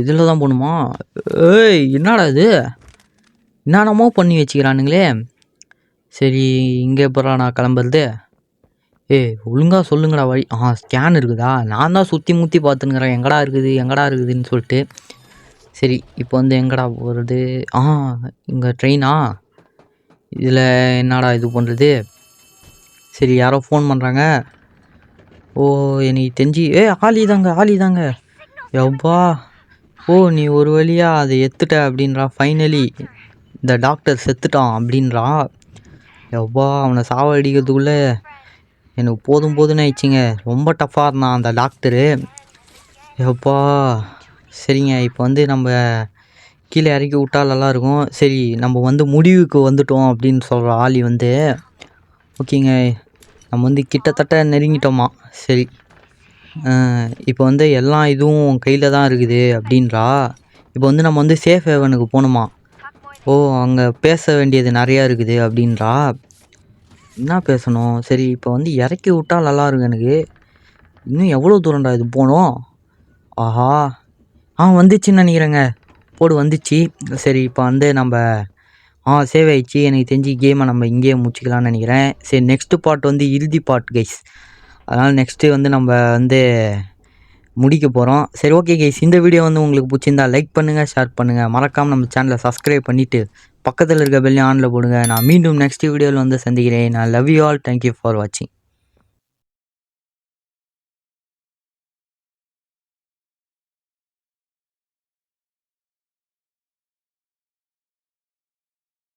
இதில் தான் போகணுமா? ஏய் என்னடா இது, என்னென்னமோ பண்ணி வச்சுக்கிறானுங்களே. சரி இங்கே எப்படா நான் கிளம்புறது? ஒழுங்காக சொல்லுங்கடா வழி. ஸ்கேன் இருக்குதா? நான் தான் சுற்றி முற்றி பார்த்துன்னுக்குறேன் எங்கடா இருக்குதுன்னு சொல்லிட்டு. சரி இப்போ வந்து எங்கடா போகிறது? இங்கே ட்ரெயினா? இதில் என்னடா இது பண்ணுறது? சரி யாரோ ஃபோன் பண்ணுறாங்க. எனக்கு தெரிஞ்சு ஆலிதாங்க. எவ்வா நீ ஒரு வழியாக அதை எடுத்துட்ட அப்படின்றா. ஃபைனலி இந்த டாக்டர் செத்துட்டான் அப்படின்றா. எவ்வா அவனை சாவடிக்கிறதுக்குள்ளே எனக்கு போதும்னு ஆயிடுச்சிங்க. ரொம்ப டஃப்பாக இருந்தான் அந்த டாக்டரு. எப்பா சரிங்க, இப்போ வந்து நம்ம கீழே இறக்கி விட்டால் நல்லாயிருக்கும். சரி நம்ம வந்து முடிவுக்கு வந்துட்டோம் அப்படின்னு சொல்கிற ஆளி வந்து. ஓகேங்க, நம்ம வந்து கிட்டத்தட்ட நெருங்கிட்டோமா. சரி இப்போ வந்து எல்லா இதுவும் கையில் தான் இருக்குது அப்படின்றா. இப்போ வந்து நம்ம வந்து சேஃப் ஹேவனுக்கு போகணுமா. அங்கே பேச வேண்டியது நிறையா இருக்குது அப்படின்றா. என்ன பேசணும்? சரி இப்போ வந்து இறக்கி விட்டால் நல்லாயிருக்கும் எனக்கு. இன்னும் எவ்வளோ தூரம்டா இது போகணும்? வந்துச்சுன்னு நினைக்கிறேங்க. வந்துச்சு. சரி இப்போ வந்து நம்ம சேவ் ஆயிடுச்சு. எனக்கு தெரிஞ்சு கேமை நம்ம இங்கேயே முடிச்சிக்கலாம்னு நினைக்கிறேன். சரி நெக்ஸ்ட்டு பார்ட் வந்து இறுதி பார்ட் கைஸ். அதனால் நெக்ஸ்ட்டு வந்து நம்ம வந்து முடிக்க போகிறோம். சரி ஓகே கைஸ், இந்த வீடியோ வந்து உங்களுக்கு பிடிச்சிருந்தா லைக் பண்ணுங்கள், ஷேர் பண்ணுங்கள், மறக்காமல் நம்ம சேனலை சப்ஸ்கிரைப் பண்ணிவிட்டு பக்கத்தில் இருக்க பெல்லையும் ஆனில் போடுங்க. நான் மீண்டும் நெக்ஸ்ட் வீடியோவில் வந்து சந்திக்கிறேன். நான் love you all. Thank you for வாட்சிங்.